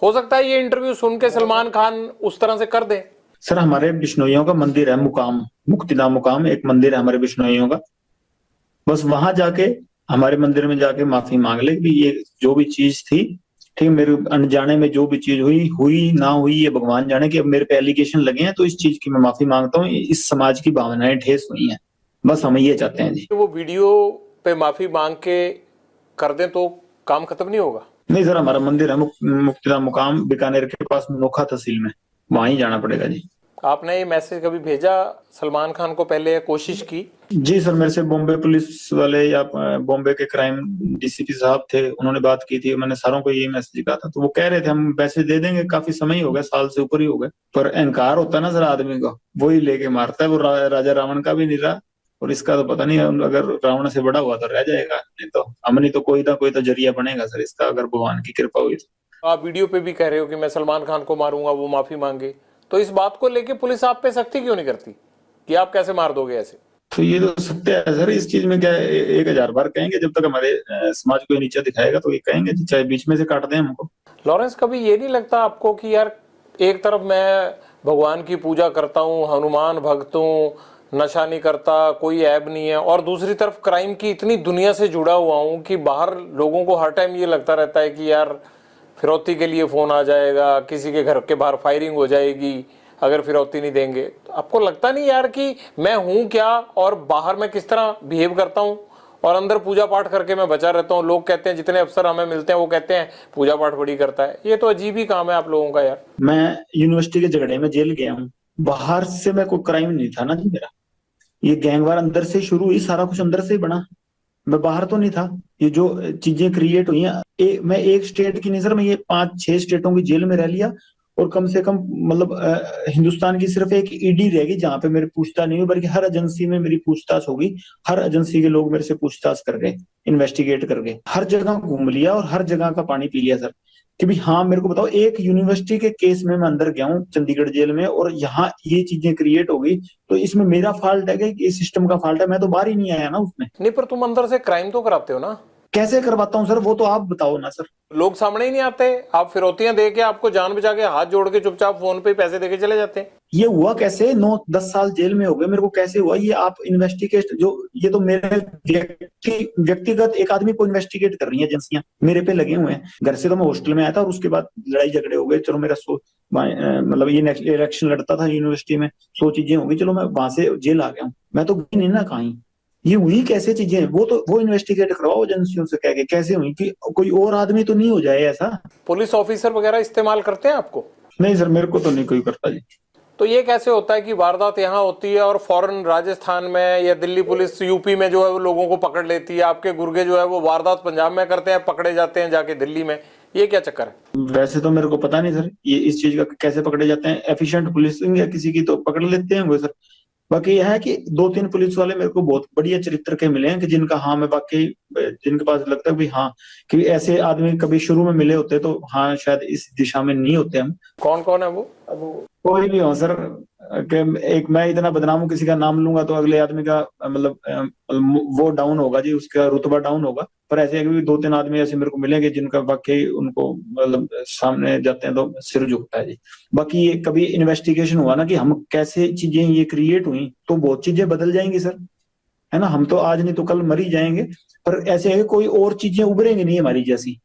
हो सकता है ये इंटरव्यू सुन के सलमान खान उस तरह से कर दे। सर हमारे बिश्नोइयों का मंदिर है मुकाम, मुक्तिधाम मुकाम एक मंदिर है हमारे बिश्नोइयों का, बस वहां जाके, हमारे मंदिर में जाके माफी मांग ले कि ये जो भी चीज थी, ठीक है, मेरे अनजाने में जो भी चीज हुई हुई ना हुई ये भगवान जाने, कि अब मेरे पे एलिगेशन लगे हैं तो इस चीज की मैं माफी मांगता हूँ, इस समाज की भावनाएं ठेस हुई हैं, बस हम ये चाहते हैं जी। वो वीडियो पे माफी मांग के कर दें तो काम खत्म नहीं होगा? नहीं सर, हमारा मंदिर है मुक्तिधाम मुकाम बीकानेर के पास नोखा तहसील में, वहां ही जाना पड़ेगा जी। आपने ये मैसेज कभी भेजा सलमान खान को पहले, या कोशिश की? जी सर, मेरे से बॉम्बे पुलिस वाले या बॉम्बे के क्राइम डीसीपी साहब थे, उन्होंने बात की थी, मैंने सारों को ये मैसेज कहा था, तो वो कह रहे थे हम मैसेज दे देंगे, काफी समय ही हो गया, साल से ऊपर ही हो गए, पर अहंकार होता है ना सर आदमी का, वही लेके मारता है। वो राजा रावण का भी नहीं रहा, और इसका तो पता नहीं, अगर रावण से बड़ा हुआ तो रह जाएगा, नहीं तो हम नहीं तो कोई ना कोई तो जरिया बनेगा सर इसका, अगर भगवान की कृपा हुई तो। आप वीडियो पे भी कह रहे हो कि मैं सलमान खान को मारूंगा, वो माफी मांगे, तो इस बात को लेके पुलिस आप पे सख्ती क्यों नहीं करती कि आप कैसे मार दोगे ऐसे? तो ये तो सत्य है सर, इस चीज में क्या है, 1000 बार कहेंगे, जब तक हमारे समाज को नीचा दिखाएगा तो ये कहेंगे, चाहे बीच में से काट दें हमको। लॉरेंस, कभी ये नहीं लगता आपको कि यार एक तरफ मैं भगवान की पूजा करता हूँ, हनुमान भक्त हूँ, नशा नहीं करता, कोई ऐब नहीं है, और दूसरी तरफ क्राइम की इतनी दुनिया से जुड़ा हुआ हूँ कि बाहर लोगों को हर टाइम ये लगता रहता है कि यार फिरौती के लिए फोन आ जाएगा, किसी के घर के बाहर फायरिंग हो जाएगी अगर फिरौती नहीं देंगे। तो आपको लगता नहीं यार कि मैं हूं क्या, और बाहर मैं किस तरह बिहेव करता हूं, और अंदर पूजा पाठ करके मैं बचा रहता हूं? लोग कहते हैं, जितने अफसर हमें मिलते हैं वो कहते हैं पूजा पाठ बड़ी करता है। ये तो अजीब ही काम है आप लोगों का यार। मैं यूनिवर्सिटी के झगड़े में जेल गया हूँ, बाहर से मैं कोई क्राइम नहीं था ना जी मेरा, ये गैंगवार अंदर से शुरू हुई, सारा कुछ अंदर से ही बना, मैं बाहर तो नहीं था। ये जो चीजें क्रिएट हुई हैं, मैं एक स्टेट की नहीं सर, मैं ये 5-6 स्टेटों की जेल में रह लिया, और कम से कम मतलब हिंदुस्तान की सिर्फ एक ईडी रहेगी जहां पे मेरी पूछताछ नहीं हुई, बल्कि हर एजेंसी में मेरी पूछताछ होगी, हर एजेंसी के लोग मेरे से पूछताछ कर गए, इन्वेस्टिगेट कर गए, हर जगह घूम लिया और हर जगह का पानी पी लिया सर, कि भाई हाँ मेरे को बताओ, एक यूनिवर्सिटी के केस में मैं अंदर गया हूँ चंडीगढ़ जेल में, और यहाँ ये चीजें क्रिएट हो गई, तो इसमें मेरा फॉल्ट है कि इस सिस्टम का फॉल्ट है? मैं तो बाहर ही नहीं आया ना उसमें। नहीं, पर तुम अंदर से क्राइम तो कराते हो ना? कैसे करवाता हूँ सर, वो तो आप बताओ ना सर। लोग सामने ही नहीं आते, आप फिरौतियां दे के, आपको जान बचा के, हाथ जोड़ के चुपचाप फोन पे पैसे देके चले जाते हैं। ये हुआ कैसे? 9-10 साल जेल में हो गए मेरे को, कैसे हुआ ये? आप इन्वेस्टिगेट, जो ये तो मेरे व्यक्तिगत एक आदमी को इन्वेस्टिगेट कर रही है एजेंसियां, मेरे पे लगे हुए हैं। घर से तो मैं हॉस्टल में आया था, और उसके बाद लड़ाई झगड़े हो गए, चलो मेरा मतलब ये इलेक्शन लड़ता था यूनिवर्सिटी में, 100 चीजें हो गई, चलो मैं वहां से जेल आ गया हूँ, मैं तो गई नहीं ना कहीं। ये हुई कैसे चीजें? वो इन्वेस्टिगेट करवाओ एजेंसियों से कह के, कैसे हुई, कि कोई और आदमी तो नहीं हो जाए ऐसा। पुलिस ऑफिसर वगैरह इस्तेमाल करते हैं आपको? नहीं सर, मेरे को तो नहीं कोई करता जी। तो ये कैसे होता है कि वारदात यहाँ होती है और फौरन राजस्थान में या दिल्ली पुलिस यूपी में जो है वो लोगों को पकड़ लेती है, आपके गुर्गे जो है वो वारदात पंजाब में करते हैं, पकड़े जाते हैं जाके दिल्ली में? ये क्या चक्कर है? वैसे तो मेरे को पता नहीं सर, ये इस चीज का कैसे पकड़े जाते हैं, एफिशिएंट पुलिसिंग या किसी की तो पकड़ लेते हैं वो सर। बाकी यह है कि 2-3 पुलिस वाले मेरे को बहुत बढ़िया चरित्र के मिले हैं, कि जिनका हाँ मैं वाकई, जिनके पास लगता है भी हाँ, कि ऐसे आदमी कभी शुरू में मिले होते तो हाँ शायद इस दिशा में नहीं होते हम। कौन कौन है वो? कोई भी हो सर, कि एक मैं इतना बदनाम हूं, किसी का नाम लूंगा तो अगले आदमी का मतलब वो डाउन होगा जी, उसका रुतबा डाउन होगा। पर ऐसे 2-3 आदमी ऐसे मेरे को मिलेंगे जिनका वाकई उनको मतलब सामने जाते हैं तो सिर झुकता है जी। बाकी ये कभी इन्वेस्टिगेशन हुआ ना कि हम कैसे चीजें ये क्रिएट हुई, तो बहुत चीजें बदल जाएंगी सर, है ना। हम तो आज नहीं तो कल मर ही जाएंगे, पर ऐसे है कोई और चीजें उभरेंगी नहीं हमारी जैसी,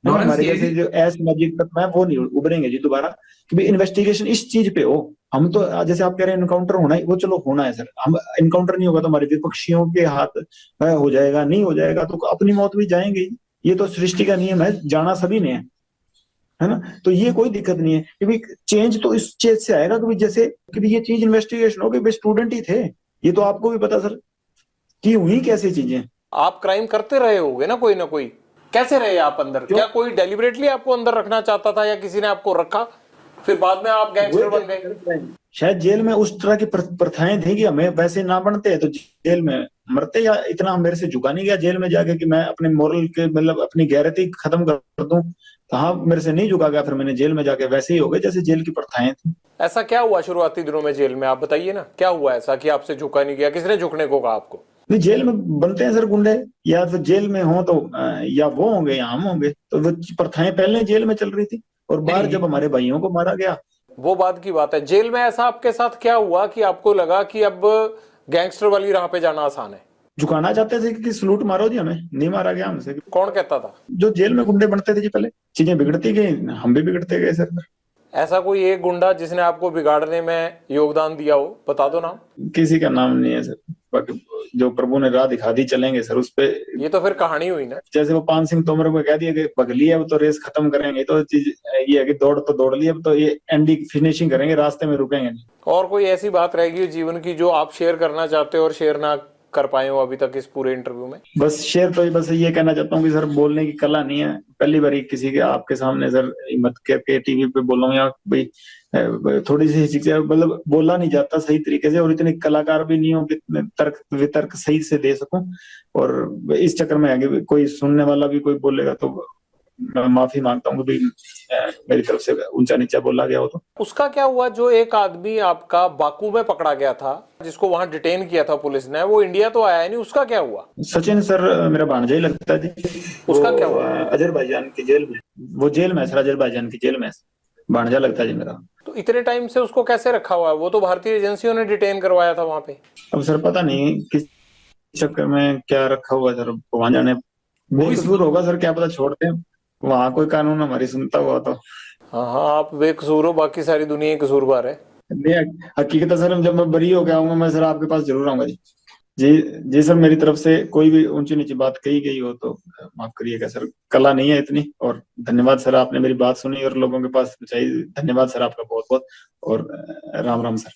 हमारे जैसे जो असामाजिक तत्व है वो नहीं उभरेंगे जी दोबारा, कि भाई इन्वेस्टिगेशन इस चीज पे हो। हम तो जैसे आप कह रहे हैं इनकाउंटर होना है, वो चलो होना है सर, हम इनकाउंटर नहीं होगा तो हमारे विपक्षियों के हाथ हो जाएगा, नहीं हो जाएगा तो अपनी मौत भी जाएंगे। ये तो सृष्टि का नियम है, जाना सभी ने है ना। तो ये कोई दिक्कत नहीं है कि भाई चेंज तो इस चीज से आएगा कि जैसे कि भाई ये चीज इन्वेस्टिगेशन हो गई, भाई स्टूडेंट ही थे, ये तो आपको भी पता सर कि हुई कैसे चीजें। आप क्राइम करते रहे होगे ना कोई, कैसे रहे आप अंदर? क्या कोई डेलिबरेटली आपको अंदर रखना चाहता था या किसी ने आपको रखा, फिर बाद में आप गैंगस्टर बन गए? शायद जेल में उस तरह की प्रथाएं थी कि हमें वैसे ना बनते तो जेल में मरते, या इतना मेरे से झुका नहीं गया जेल में जाके कि मैं अपने मोरल के मतलब अपनी गैरती खत्म कर दूं। तो हाँ, मेरे से नहीं झुका गया, फिर मैंने जेल में जाके वैसे ही हो गए जैसे जेल की प्रथाएं थी। ऐसा क्या हुआ शुरुआती दिनों में जेल में, आप बताइए ना, क्या हुआ ऐसा कि आपसे झुका नहीं गया? किसने झुकने को कहा आपको? नहीं, जेल में बनते हैं सर गुंडे, या फिर जेल में हो तो या वो होंगे या हम होंगे, तो वो प्रथाएं पहले जेल में चल रही थी। और बाहर जब हमारे भाइयों को मारा गया, वो बात की बात है। जेल में ऐसा आपके साथ क्या हुआ कि आपको लगा कि अब गैंगस्टर वाली राह पे जाना आसान है? झुकाना चाहते थे कि सलूट मारो जी, हमें नहीं मारा गया हमसे। कौन कहता था? जो जेल में गुंडे बनते थे जी, पहले चीजें बिगड़ती गई, हम भी बिगड़ते गए सर। ऐसा कोई एक गुंडा जिसने आपको बिगाड़ने में योगदान दिया हो, बता दो नाम। किसी का नाम नहीं है सर, बाकी जो प्रभु ने राह दिखा दी चलेंगे सर उस पे। ये तो फिर कहानी हुई ना। जैसे वो पान सिंह तोमर को कह दिया कि भगली है, अब तो रेस खत्म करेंगे, तो चीज ये है कि दौड़ तो दौड़ ली, अब तो ये एंडी फिनिशिंग करेंगे, रास्ते में रुकेंगे नहीं। और कोई ऐसी बात रहेगी जीवन की जो आप शेयर करना चाहते हो और शेयर ना कर पाए हो अभी तक इस पूरे इंटरव्यू में? बस शेयर तो बस ये कहना चाहता हूँ कि सर बोलने की कला नहीं है, पहली बार किसी के आपके सामने सर हिम्मत करके टीवी पे बोलूं, या भाई थोड़ी सी शिक्षा, मतलब बोला नहीं जाता सही तरीके से, और इतने कलाकार भी नहीं हो कि तर्क वितर्क सही से दे सकूं। और इस चक्कर में आगे कोई सुनने वाला भी कोई बोलेगा तो मैं माफी मांगता हूँ कि मेरी तरफ से ऊंचा नीचा बोला गया हो तो। उसका क्या हुआ जो एक आदमी आपका बाकू में पकड़ा गया था, जिसको वहां डिटेन किया था पुलिस ने, वो इंडिया तो आया नहीं, उसका क्या हुआ? सचिन सर मेरा भांजा ही लगता है जी। उसका क्या हुआ? अजरबैजान की जेल में, वो जेल में सर, अजरबैजान की जेल में भांजा लगता है जी मेरा। तो इतने टाइम से उसको कैसे रखा हुआ है? वो तो भारतीय एजेंसियों ने डिटेन करवाया था वहां पे। अब सर पता नहीं किस चक्कर में क्या रखा हुआ सर, भगवान जाने, बेकसूर होगा सर, क्या पता, छोड़ते हैं वहां कोई कानून हमारी सुनता हुआ तो। हाँ हाँ, आप बेकसूर हो, बाकी सारी दुनिया कसूरवार है। नहीं, हकीकत सर जब मैं बरी होकर आऊंगा मैं सर आपके पास जरूर आऊंगा जी। जी जी सर, मेरी तरफ से कोई भी ऊंची नीची बात कही गई हो तो माफ करिएगा सर, कला नहीं है इतनी। और धन्यवाद सर, आपने मेरी बात सुनी और लोगों के पास पहुंचाई, धन्यवाद सर आपका बहुत बहुत। और राम राम सर।